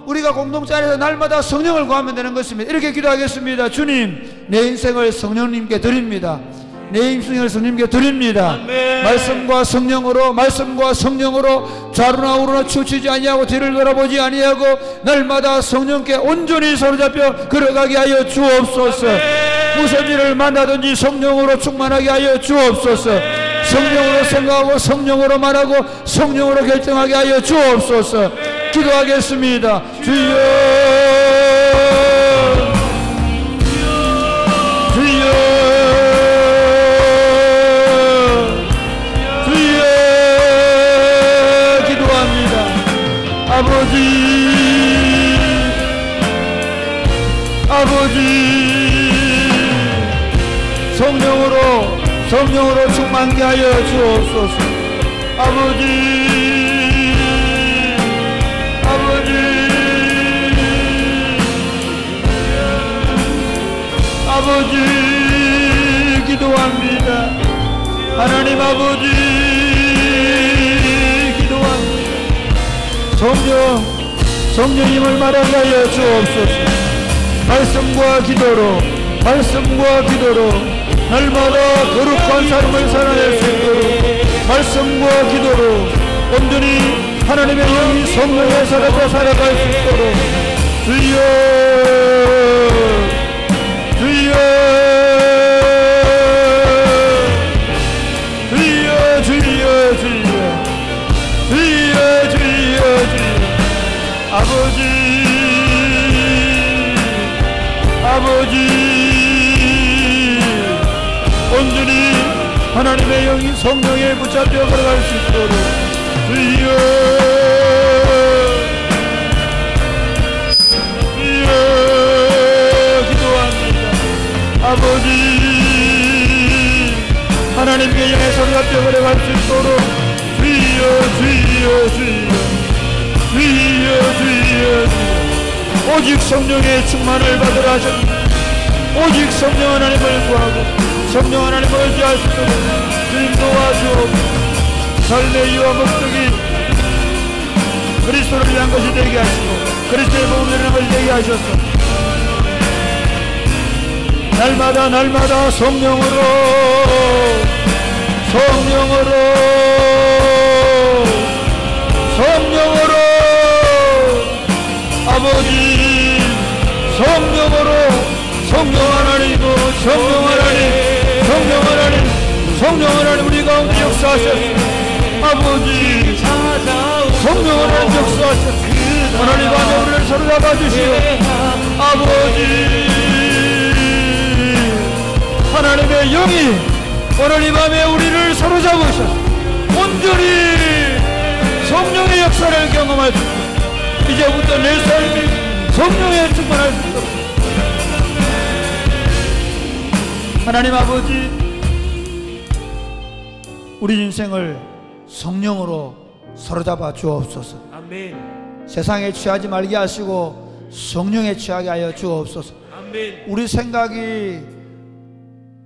우리가 공동체 안에서 날마다 성령을 구하면 되는 것입니다. 이렇게 기도하겠습니다. 주님, 내 인생을 성령님께 드립니다. 내 인생을 성령님께 드립니다. 아멘. 말씀과 성령으로 좌로나 우로나 치우치지 아니하고 뒤를 돌아보지 아니하고 날마다 성령께 온전히 사로잡혀 걸어가게 하여 주옵소서. 무슨 일을 만나든지 성령으로 충만하게 하여 주옵소서. 성령으로 생각하고 성령으로 말하고 성령으로 결정하게 하여 주옵소서. 기도하겠습니다. 주여, 주여, 아버지, 성령으로 충만케 하여 주옵소서. 아버지, 기도합니다. 하나님 아버지, 기도합니다. 성령님을 말하게 하여 주옵소서. 말씀과 기도로 날마다 거룩한 삶을 살아낼 수 있도록 말씀과 기도로 온전히 하나님의 영이 성령에 살아서 살아갈 수 있도록 주여, 주여, 주여, 주여, 주여, 주여, 주여, 주여. 아버지, 온전히 하나님의 영이 성령에 붙잡혀 걸어갈 수 있도록 주여, 주여, 기도합니다. 아버지, 하나님의 영에 손잡혀 걸어갈 수 있도록 주여, 주여, 주여, 주여, 주여, 오직 성령의 충만을 받으라 하셨습니다. 오직 성령 하나님을 구하고 성령 하나님을 의지할 수 있도록 주님 도와주옵소서. 삶의 이유와 목적이 그리스도를 위한 것이 되게 하시고 그리스도의 복음을 위한 것이 되게 하셔서 날마다 성령으로 아버지, 성령 하나님 우리 가운데 역사하셨습니다. 아버지, 성령 하나님 역사하셨습니다. 하나님 안에 우리를 사로잡아 주시오. 아버지, 하나님의 영이 오늘 이 밤에 우리를 사로잡으셔서 온전히 성령의 역사를 경험할 수 있도록 이제부터 내 삶이 성령에 충만할 수 있도록 하나님 아버지, 우리 인생을 성령으로 사로잡아 주옵소서. 아멘. 세상에 취하지 말게 하시고 성령에 취하게 하여 주옵소서. 아멘. 우리 생각이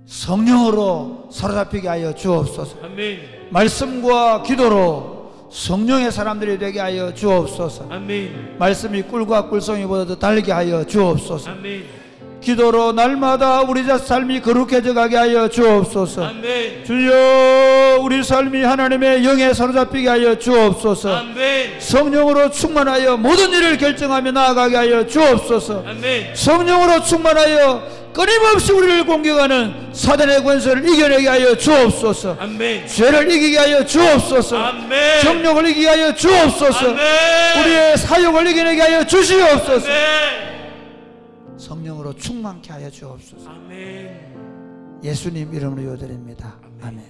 성령으로 사로잡히게 하여 주옵소서. 아멘. 말씀과 기도로 성령의 사람들이 되게 하여 주옵소서. 아멘. 말씀이 꿀과 꿀송이보다 더 달게 하여 주옵소서. 아멘. 기도로 날마다 우리 삶이 거룩해져 가게 하여 주옵소서. 아멘. 주여, 우리 삶이 하나님의 영에 사로잡히게 하여 주옵소서. 아멘. 성령으로 충만하여 모든 일을 결정하며 나아가게 하여 주옵소서. 아멘. 성령으로 충만하여 끊임없이 우리를 공격하는 사단의 권세를 이겨내게 하여 주옵소서. 아멘. 죄를 이기게 하여 주옵소서. 아멘. 정욕을 이기게 하여 주옵소서. 아멘. 우리의 사욕을 이겨내게 하여 주시옵소서. 아멘. 성령으로 충만케 하여 주옵소서. 아멘. 예수님 이름으로 요드립니다. 아멘.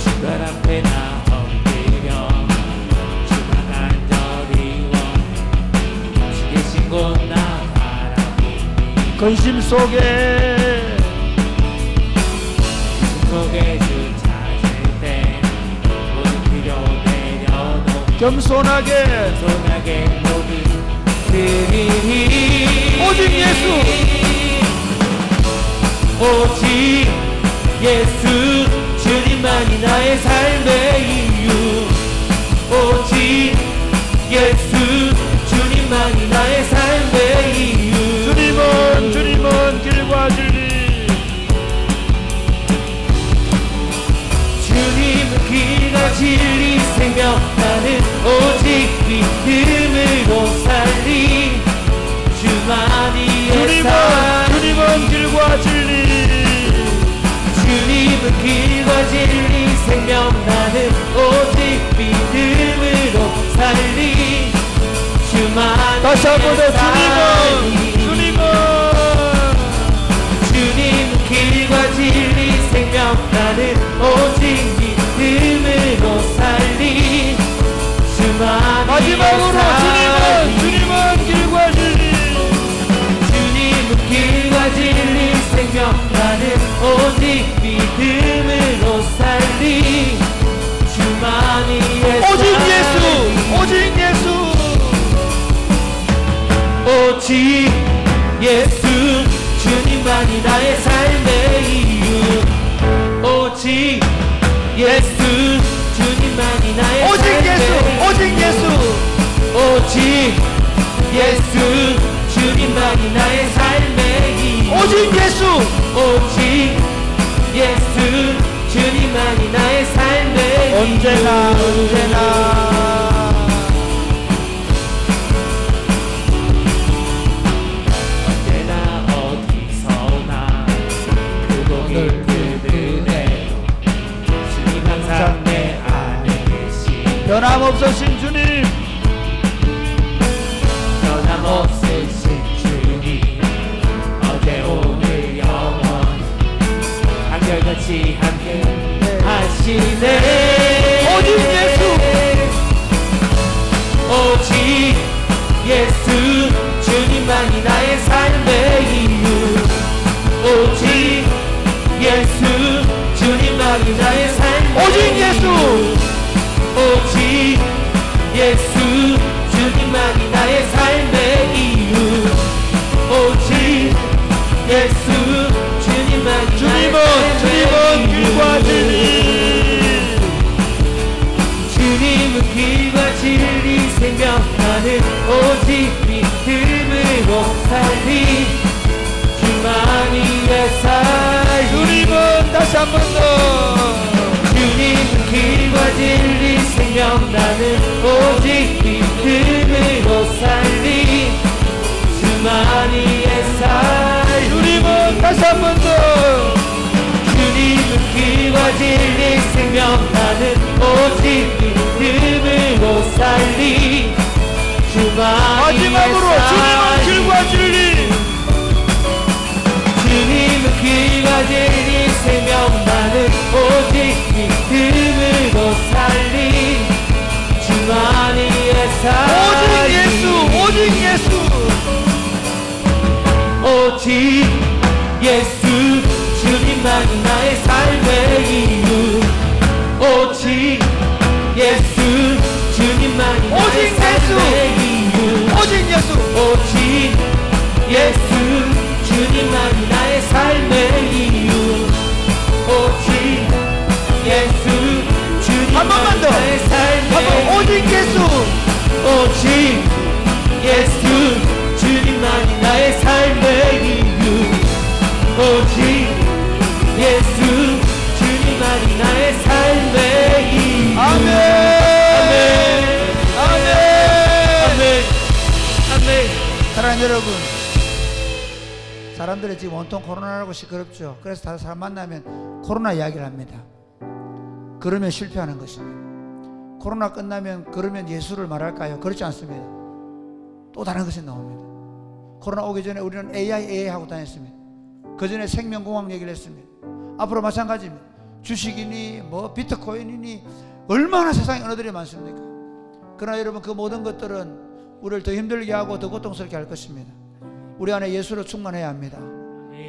주발 앞에 나 엎드려 주만 간절히 원해 주 계신 곳 나 바라보니 근심 속에 속에 주 찾을 때 모든 필요 내려놓고 겸손하게 손하게 모든 드리니 오직 예수 오직 예수 주님만이 나의 삶의 이유 오직 예수 주님만이 나의 삶의 이유 주님은 길과 진리 주님은 길과 진리 생명 나는 오직 믿음으로 살리 주만이 주님은 길과 진리 주님은 길과 진리 생명 나는 오직 믿음으로 살리 주만이 다시 한 번 더 주님은 길과 진리 생명 나는 오직 믿음으로 살리 주만이 마지막으로 주님은 길과 진리 주님은 길과 진리 생명 나는 오직 믿음으로 살리 주만이 오직 예수 오직 예수 주님만이 나의 삶의 이유 오직 예수 주님만이 나의 오직 예수 오직 예수 주님만이 나의 삶의 이유 오직 예수 오직 예수 주님만이 나의 삶의 이유 언제나 어디서나 그곳을 그대로 주님 항상 내 안에 계시 변함없으신 주님 변함없으신 주님 어제 오늘 영원히 한결같이 함께 하시네 오직 예수 주님만이 나의 삶의 이유 오직 예수 주님만이 나의 삶의 오직 예수 오직 예수 주님만이 나의 삶의 이유 오직 예수 주님만이 주님은 길과 진리 주님은 길과 진리 생명 나는 오직 믿음으로 살리 주만이 내 삶 주님은 다시 한 번 더 주님은 길과 진리 생명 나는 오직 믿음으로 살리 주만이 내 삶 주님은 다시 한 번 더 주님은 길과 진리 생명 나는 오직 믿음으로 살리 주만이 마지막으로 주님은 길과 한 번만 더. 한 번. 오직 예수. 오직 예수 주님만이 나의 삶의 이유. 오직 예수 주님만이 나의 삶의 이유. 아멘. 아멘. 아멘. 아멘. 사랑하는 여러분, 사람들이 지금 온통 코로나라고 시끄럽죠. 그래서 다른 사람 만나면 코로나 이야기를 합니다. 그러면 실패하는 것입니다. 코로나 끝나면 그러면 예수를 말할까요? 그렇지 않습니다. 또 다른 것이 나옵니다. 코로나 오기 전에 우리는 AI 하고 다녔습니다. 그 전에 생명공학 얘기를 했습니다. 앞으로 마찬가지입니다. 주식이니 뭐 비트코인이니 얼마나 세상에 언어들이 많습니까? 그러나 여러분, 그 모든 것들은 우리를 더 힘들게 하고 더 고통스럽게 할 것입니다. 우리 안에 예수로 충만해야 합니다.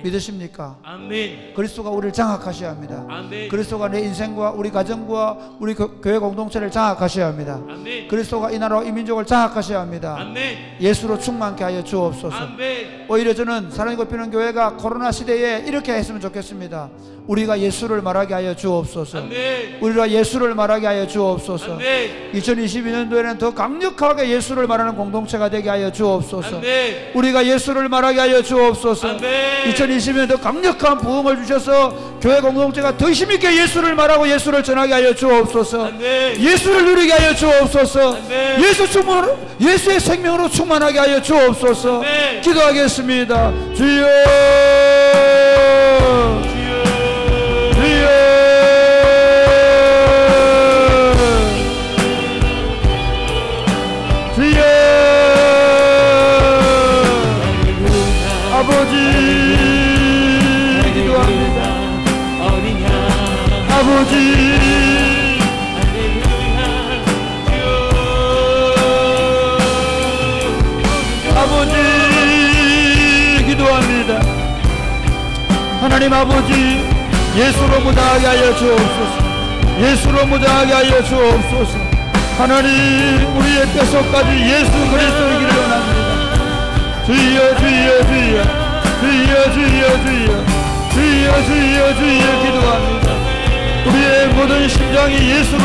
믿으십니까? 아멘. 그리스도가 우리를 장악하셔야 합니다. 아멘. 그리스도가 내 인생과 우리 가정과 우리 교회 공동체를 장악하셔야 합니다. 아멘. 그리스도가 이 나라와 이 민족을 장악하셔야 합니다. 아멘. 예수로 충만케 하여 주옵소서. 아멘. 오히려 저는 사랑이 곱히는 교회가 코로나 시대에 이렇게 했으면 좋겠습니다. 우리가 예수를 말하게 하여 주옵소서. 아멘. 우리가 예수를 말하게 하여 주옵소서. 아멘. 2022년도에는 더 강력하게 예수를 말하는 공동체가 되게 하여 주옵소서. 아멘. 우리가 예수를 말하게 하여 주옵소서. 아멘. 2020년 더 강력한 부흥을 주셔서 교회 공동체가 더 힘있게 예수를 말하고 예수를 전하게 하여 주옵소서. 아멘. 예수를 누리게 하여 주옵소서. 아멘. 예수의 생명으로 충만하게 하여 주옵소서. 아멘. 기도하겠습니다. 주여, 아버지 기도합니다. 아버지 아버지 기도합니다. 하나님 아버지, 예수로 무장하게 하여 주옵소서. 예수로 무장하게 하여 주옵소서. 하나님, 우리의 뼛속까지 예수 그리스도이기를 원합니다. 주여 주여 주여 주여 주여 주여 주여 주여 주여 기도합니다. 우리의 모든 심장이 예수로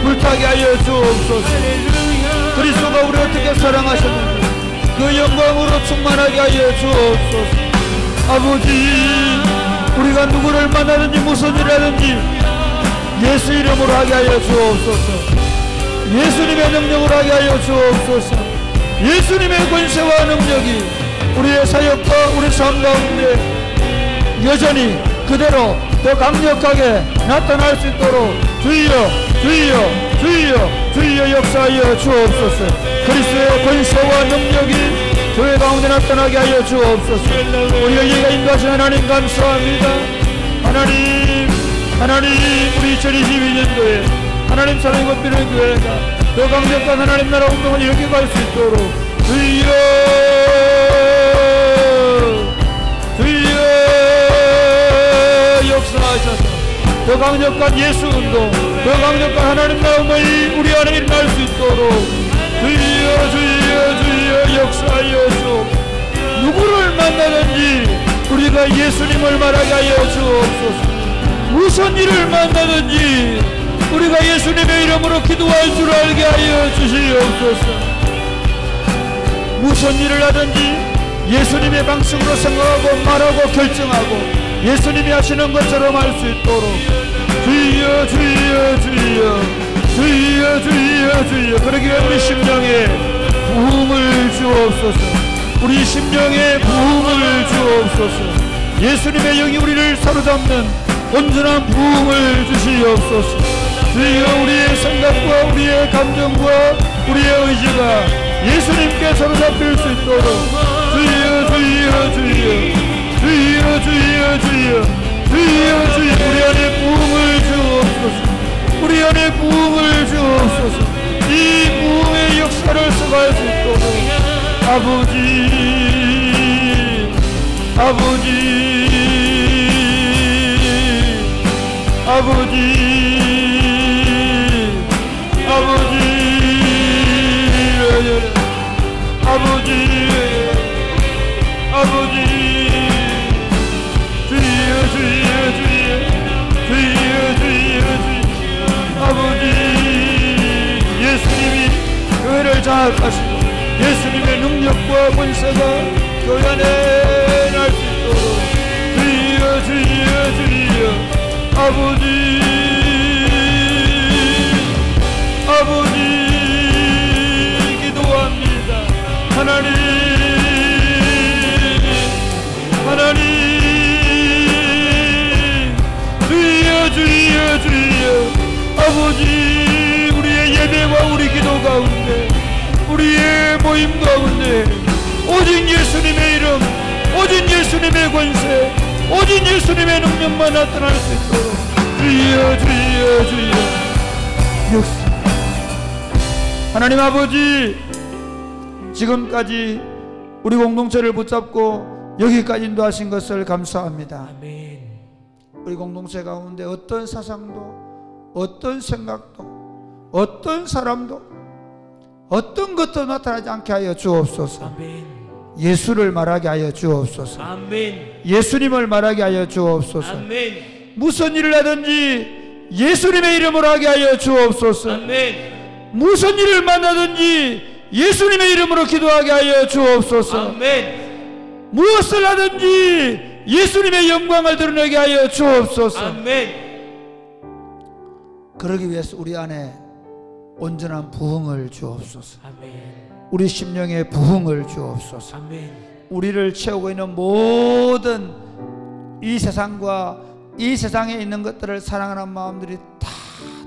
불타게 하여 주옵소서. 그리스도가 우리를 어떻게 사랑하셨는지 그 영광으로 충만하게 하여 주옵소서. 아버지, 우리가 누구를 만나든지 무슨 일을 하든지 예수 이름으로 하게 하여 주옵소서. 예수님의 능력으로 하게 하여 주옵소서. 예수님의 권세와 능력이 우리의 사역과 우리 삶 가운데 여전히 그대로 더 강력하게 나타날 수 있도록 주여 주여 주여 주여 역사하여 주옵소서. 그리스도의 권세와 능력이 교회 가운데 나타나게 하여 주옵소서. 우리가 예가 인도하신 하나님 감사합니다. 하나님 우리 2022년도에 하나님 사랑이 곱히는 교회가 더 강력한 하나님 나라 운동을 이렇게 갈 수 있도록 주여 주여 역사하셔서 더 강력한 예수 운동, 더 강력한 하나님 나라 운동이 우리 안에 일어날 수 있도록 주여 주여 주여 역사하여 주옵소서. 누구를 만나든지 우리가 예수님을 말하게 하여 주옵소서. 무슨 일을 만나든지 우리가 예수님의 이름으로 기도할 줄 알게 하여 주시옵소서. 무슨 일을 하든지 예수님의 방식으로 생각하고 말하고 결정하고 예수님이 하시는 것처럼 할 수 있도록 주여 주여 주여 주여 주여 주여 그러기 위해 우리 심령에 부흥을 주옵소서. 우리 심령에 부흥을 주옵소서. 예수님의 영이 우리를 사로잡는 온전한 부흥을 주시옵소서. 주여 우리의 생각과 우리의 감정과 우리의 의지가 예수님께 사로잡힐 수 있도록 주여 주여 주여 주여 주여 주여 주여 주여 우리 안에 부흥을 주옵소서. 우리 안에 부흥을 주옵소서. 이 부흥의 역사를 써갈 수 있도록 아버지 주여 주여 주여 주여 주여 주여 아버지 허락하시고 예수님의 능력과 권세가 교회 안에 날 수 있도록 주여 주여 주여 아버지 기도합니다. 하나님 주여 아버지 우리의 예배와 우리 기도 가운데 우리의 모임 가운데 오직 예수님의 이름 오직 예수님의 권세 오직 예수님의 능력만 나타날 수 있도록 주여 역사 하나님 아버지 지금까지 우리 공동체를 붙잡고 여기까지 인도하신 것을 감사합니다. 아멘. 우리 공동체 가운데 어떤 사상도 어떤 생각도 어떤 사람도 어떤 것도 나타나지 않게 하여 주옵소서. 아멘. 예수를 말하게 하여 주옵소서. 아멘. 예수님을 말하게 하여 주옵소서. 아멘. 무슨 일을 하든지 예수님의 이름으로 하게 하여 주옵소서. 아멘. 무슨 일을 만나든지 예수님의 이름으로 기도하게 하여 주옵소서. 아멘. 무엇을 하든지 예수님의 영광을 드러내게 하여 주옵소서. 아멘. 그러기 위해서 우리 안에 온전한 부흥을 주옵소서. 아멘. 우리 심령에 부흥을 주옵소서. 아멘. 우리를 채우고 있는 모든 이 세상과 이 세상에 있는 것들을 사랑하는 마음들이 다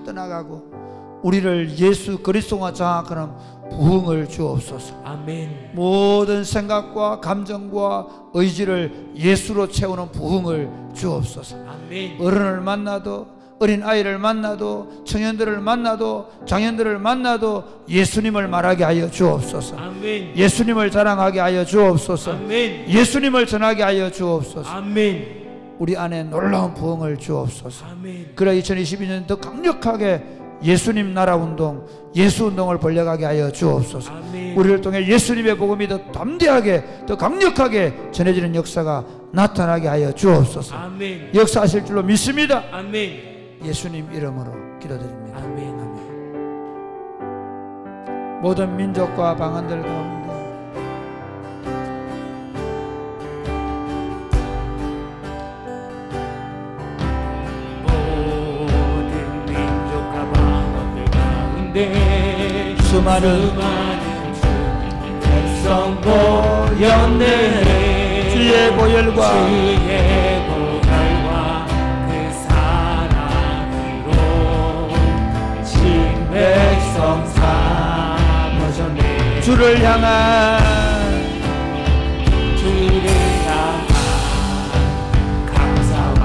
떠나가고 우리를 예수 그리스도와 장악하는 부흥을 주옵소서. 아멘. 모든 생각과 감정과 의지를 예수로 채우는 부흥을 주옵소서. 아멘. 어른을 만나도 어린 아이를 만나도 청년들을 만나도 장년들을 만나도 예수님을 말하게 하여 주옵소서. 아멘. 예수님을 자랑하게 하여 주옵소서. 아멘. 예수님을 전하게 하여 주옵소서. 아멘. 우리 안에 놀라운 부흥을 주옵소서. 아멘. 그래 2022년 더 강력하게 예수님 나라 운동, 예수 운동을 벌려가게 하여 주옵소서. 아멘. 우리를 통해 예수님의 복음이 더 담대하게 더 강력하게 전해지는 역사가 나타나게 하여 주옵소서. 아멘. 역사하실 줄로 믿습니다. 아멘. 예수님 이름으로 기도드립니다. 아멘. 아멘. 모든 민족과 방언들 가운데 모든 민족과 방언들 가운데 수많은 주의 백성 모였네. 주의 보혈과 그 사랑으로 진 백성 삼으셨네. 주를 향한 감사와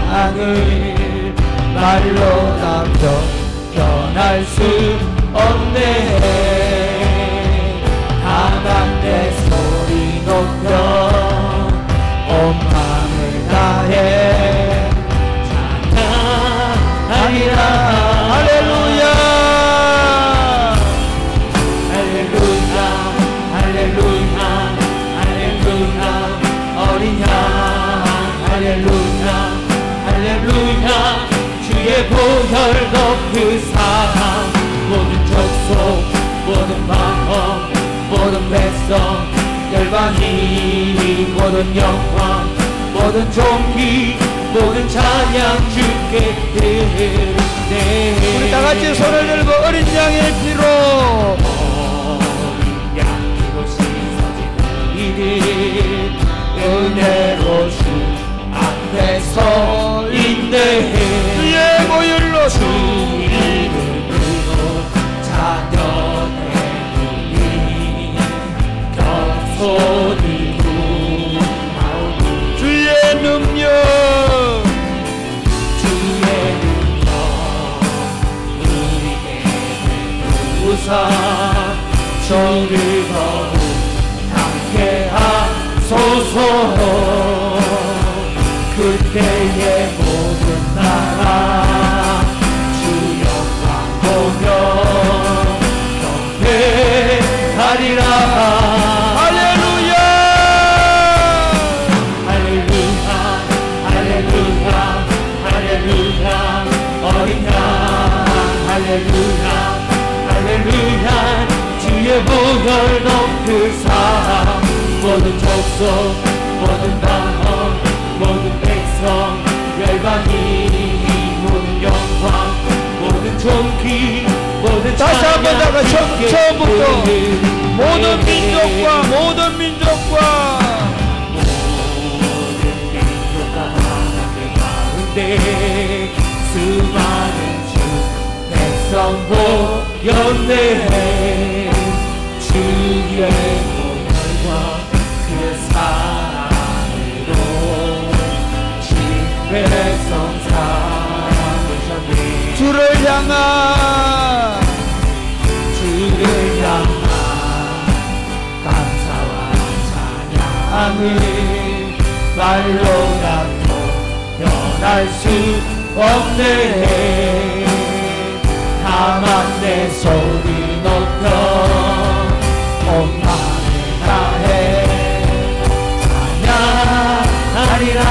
찬양을 말로 다 표현할 수 없네. 다만 내 소리 높여 온 마음을 다해 찬양하리라. 할렐루야 할렐루야 할렐루야 할렐루야 어린 양 할렐루야 할렐루야 주의 보혈 높은 사랑 모든 족속 모든 마음 모든 백성 열방이 모든 영광 모든 종기 모든 찬양 주께 드리네. 우리 다같이 손을 들고 어린 양의 피로 어린 양 피로 씻어진 우리들 은혜로 주 앞에 서 있네. 주의 보혈로 주 이름으로 자녀된 우리 겸손히 구하오니 주의 능력 주의 능력 우리에게 우사 저를 더욱 함께 하소서. 그때의 모든 나라 주 영광 보며 경배하리라. 할렐루야 할렐루야 할렐루야 할렐루야 어린 양 할렐루야 할렐루야 주의 보혈 덮을 사랑 모든 족속 모든 방언 모든 백성 열방이 모든 영광 모든 존귀 모든 다시 한번 다가 처음부터 모든 민족과 모든 민족과 하나님 가운데 수많은 주 백성 모였네 주의 보혈과 그 사랑으로 백성 삼으셨네 주를 향한 감사와 찬양을 말로라도 표현할 수 없네 다만 내 소리 높여 온 마음을 다해 찬양하리라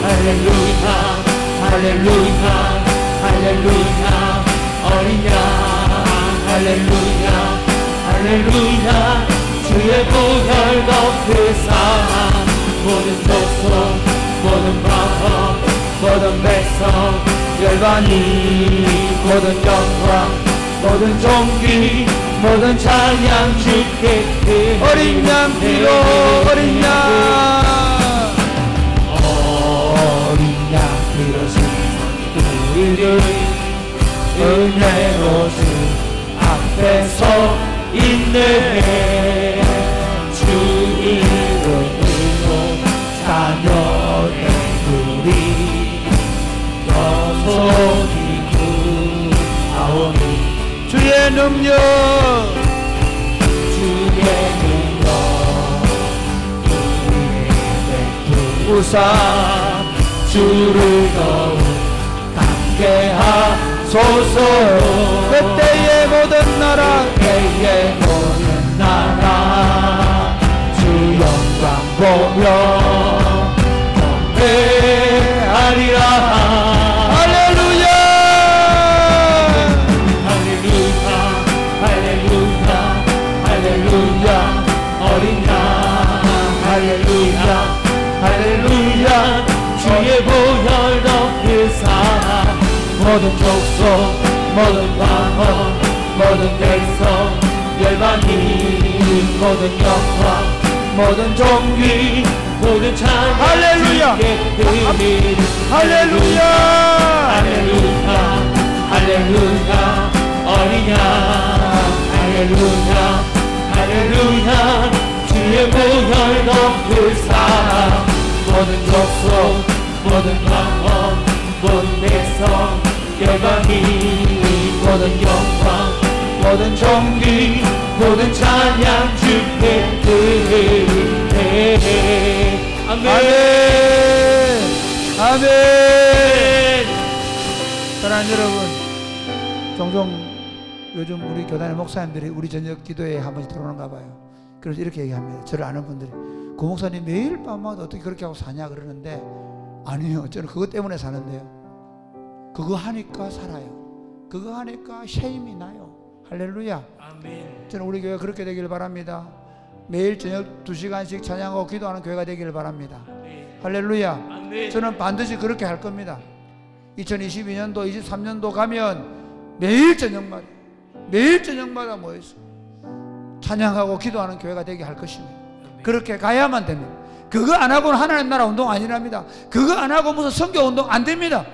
할렐루야 할렐루야 할렐루야 어린 양 할렐루야 할렐루야 주의 보혈 덮으사 모든 족속 모든 마음 모든 백성 열반이 모든 영광 모든 종기 모든 찬양 주께 어린 양 피로 어린 양 피로 우리를 은혜로 주 앞에 서 있네 주 이름으로 자녀된 우리 여손이 구하오니 주의 능력 우리의 베푸사 주를 더욱 함께하소서 그때의 모든 나라 그때의 모든 나라 주 영광 보며 경배하리라 할렐루야 할렐루야 할렐루야 할렐루야 어린 양 할렐루야 할렐루야 주의 보혈 덮으사 모든 족속 모든 방언 모든 백성 열방이 모든 영광 모든 종기 모든 찬양 할렐루야 할렐루야 할렐루야 할렐루야 어린 양 할렐루야 할렐루야 주의 보혈 덮으사 모든 족속 모든 방언 모든 백성 열방이 모든 영광 모든 종기 모든 찬양 주께 드리네 아멘 아멘 사랑하는 여러분 종종 요즘 우리 교단의 목사님들이 우리 저녁 기도회에 한 번씩 들어오는가 봐요. 그래서 이렇게 얘기합니다. 저를 아는 분들이 고 목사님 매일 밤마다 어떻게 그렇게 하고 사냐 그러는데 아니요 저는 그것 때문에 사는데요 그거 하니까 살아요. 그거 하니까 쉐임이 나요. 할렐루야 아멘. 저는 우리 교회가 그렇게 되기를 바랍니다. 매일 저녁 2시간씩 찬양하고 기도하는 교회가 되기를 바랍니다. 아멘. 할렐루야 아멘. 저는 반드시 그렇게 할 겁니다. 2022년도 23년도 가면 매일 저녁마다 모여서 찬양하고 기도하는 교회가 되게 할 것입니다. 그렇게 가야만 됩니다. 그거 안 하고는 하나님 나라 운동 아니랍니다. 그거 안 하고 무슨 선교 운동 안 됩니다.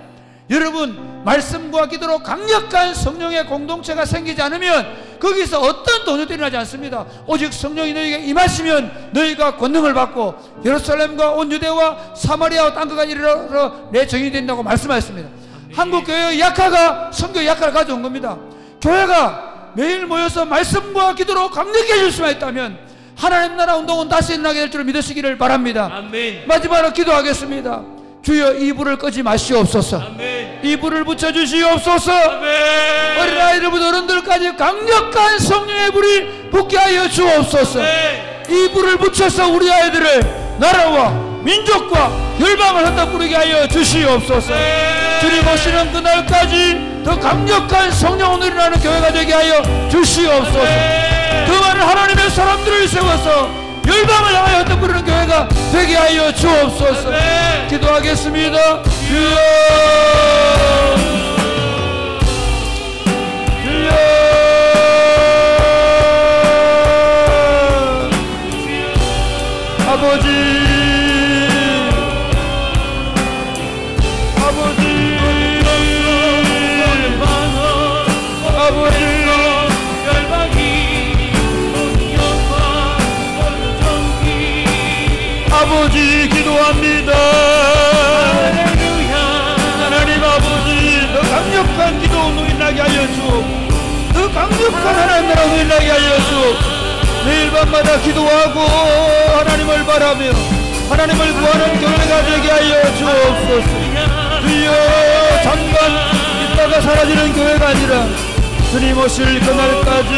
여러분 말씀과 기도로 강력한 성령의 공동체가 생기지 않으면 거기서 어떤 도전도 일어나지 않습니다. 오직 성령이 너희에게 임하시면 너희가 권능을 받고 예루살렘과 온 유대와 사마리아와 땅끝까지 이르러 내 정인이 된다고 말씀하셨습니다. 한국 교회의 약화가 선교의 약화를 가져온 겁니다. 교회가 매일 모여서 말씀과 기도로 강력해질 수만 있다면 하나님 나라 운동은 다시 일어나게 될 줄 믿으시기를 바랍니다. 아멘. 마지막으로 기도하겠습니다. 주여 이 불을 끄지 마시옵소서. 아멘. 이 불을 붙여주시옵소서. 아멘. 어린아이들부터 어른들까지 강력한 성령의 불이 붙게 하여 주옵소서. 아멘. 이 불을 붙여서 우리 아이들을 나라와 민족과 열방을 흩어뿌리게 하여 주시옵소서. 아멘. 주님 오시는 그날까지 더 강력한 성령을 누리는 교회가 되게 하여 주시옵소서. 더 많은 하나님의 사람들을 세워서 열방을 향하여 떠부르는 교회가 되게 하여 주옵소서. 기도하겠습니다. 주여, 주여, 아버지, 아버지, 아버지, 아버지 기도합니다. 하나님 아버지, 더 강력한 기도 운동이 나게 하여 주옵. 더 강력한 하나님 나라 운동이 나게 하여 주옵. 매일 밤마다 기도하고 하나님을 바라며 하나님을 구하는 교회가 되게 하여 주옵소서. 주여, 잠깐 있다가 사라지는 교회가 아니라 주님 오실 그날까지,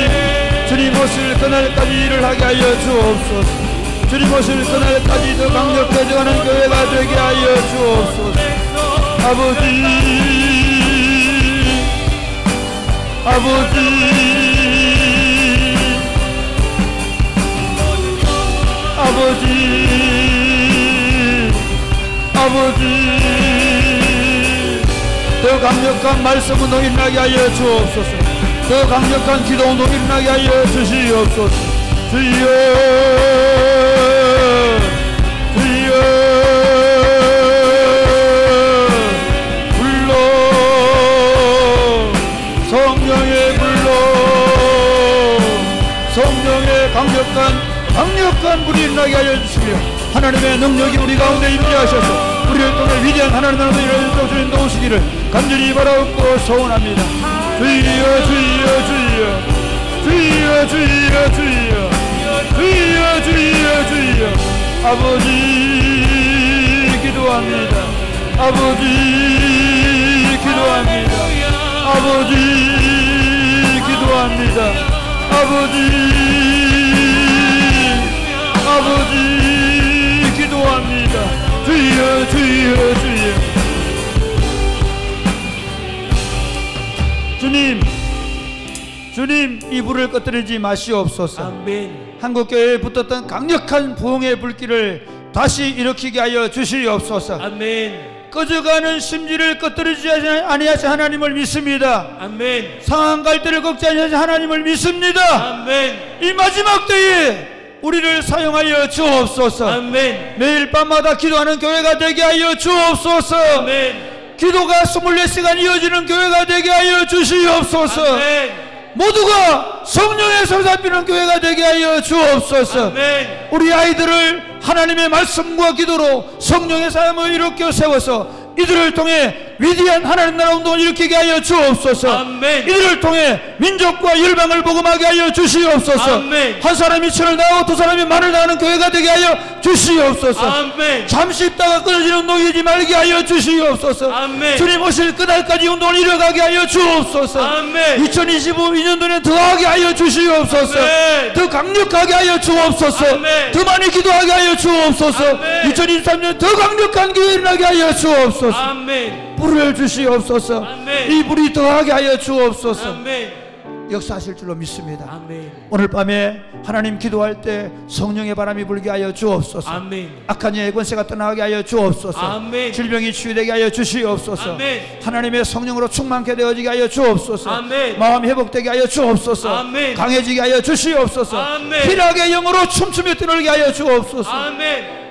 주님 오실 그날까지 일을 하게 하여 주옵소서. 주님 오실 그날까지 더 강력해져가는 교회가 되게 하여 주옵소서. 아버지, 아버지, 아버지, 아버지, 더 강력한 말씀 운동이 일어나게 하여 주옵소서. 더 강력한 기도 운동이 일어나게 하여 주시옵소서. 주여, 주여, 불러, 성령의 불러, 성령의 강력한 불이 일어나게 하여 주시며 하나님의 능력이 우리 가운데 임재하셔서 우리를 통해 위대한 하나님 나라의 일을 주님 도우시기를 간절히 바라옵고 소원합니다. 주여, 주여, 주여, 주여, 주여, 주여, 주여, 주여, 주여. 아버지 기도합니다. 아버지 기도합니다. 아버지 기도합니다. 아버지, 아버지 기도합니다. 주여, 주여, 주여. 주님 이 불을 꺼뜨리지 마시옵소서. 아멘. 한국교회에 붙었던 강력한 부흥의 불길을 다시 일으키게 하여 주시옵소서. 아멘. 꺼져가는 심지를 꺼뜨리지 아니하신 하나님을 믿습니다. 아멘. 상한 갈대를 꺾지 아니하신 하나님을 믿습니다. 아멘. 이 마지막 때에 우리를 사용하여 주옵소서. 아멘. 매일 밤마다 기도하는 교회가 되게 하여 주옵소서. 아멘. 기도가 24시간 이어지는 교회가 되게 하여 주시옵소서. 아멘. 모두가 성령의 사로잡히는 교회가 되게 하여 주옵소서. 아멘. 우리 아이들을 하나님의 말씀과 기도로 성령의 삶을 일으켜 세워서 이들을 통해 위대한 하나님 나라 운동을 일으키게 하여 주옵소서. 아멘. 이들을 통해 민족과 열방을 복음하게 하여 주시옵소서. 아멘. 한 사람이 천을 나가고 두 사람이 만을 나가는 교회가 되게 하여 주시옵소서. 아멘. 잠시 있다가 끊어지는 운동이 되지 말게 하여 주시옵소서. 아멘. 주님 오실 그날까지 운동을 이뤄가게 하여 주옵소서. 아멘. 2025년도에 더하게 하여 주시옵소서. 아멘. 더 강력하게 하여 주옵소서. 아멘. 더 많이 기도하게 하여 주옵소서. 아멘. 2023년 더 강력한 교회 일어나게 하여 주옵소서. 아멘. 불을 주시옵소서. 아멘. 이 불이 더하게 하여 주옵소서. 아멘. 역사하실 줄로 믿습니다. 아멘. 오늘 밤에 하나님 기도할 때 성령의 바람이 불게 하여 주옵소서. 아멘. 악한 영의 권세가 떠나게 하여 주옵소서. 아멘. 질병이 치유되게 하여 주시옵소서. 아멘. 하나님의 성령으로 충만케 되어지게 하여 주옵소서. 아멘. 마음이 회복되게 하여 주옵소서. 아멘. 강해지게 하여 주시옵소서. 아멘. 희락의 영으로 춤추며 뛰놀게 하여 주옵소서. 아멘.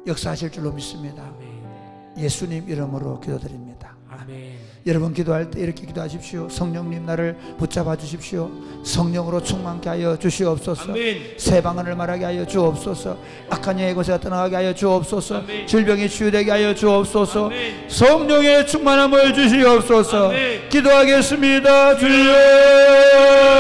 역사하실 줄로 믿습니다. 아멘. 예수님 이름으로 기도드립니다. 아멘. 여러분 기도할 때 이렇게 기도하십시오. 성령님 나를 붙잡아 주십시오. 성령으로 충만케 하여 주시옵소서. 아멘. 새 방언을 말하게 하여 주옵소서. 악한 영의 권세가 떠나가게 하여 주옵소서. 아멘. 질병이 치유되게 하여 주옵소서. 아멘. 성령의 충만함을 주시옵소서. 아멘. 기도하겠습니다. 주여.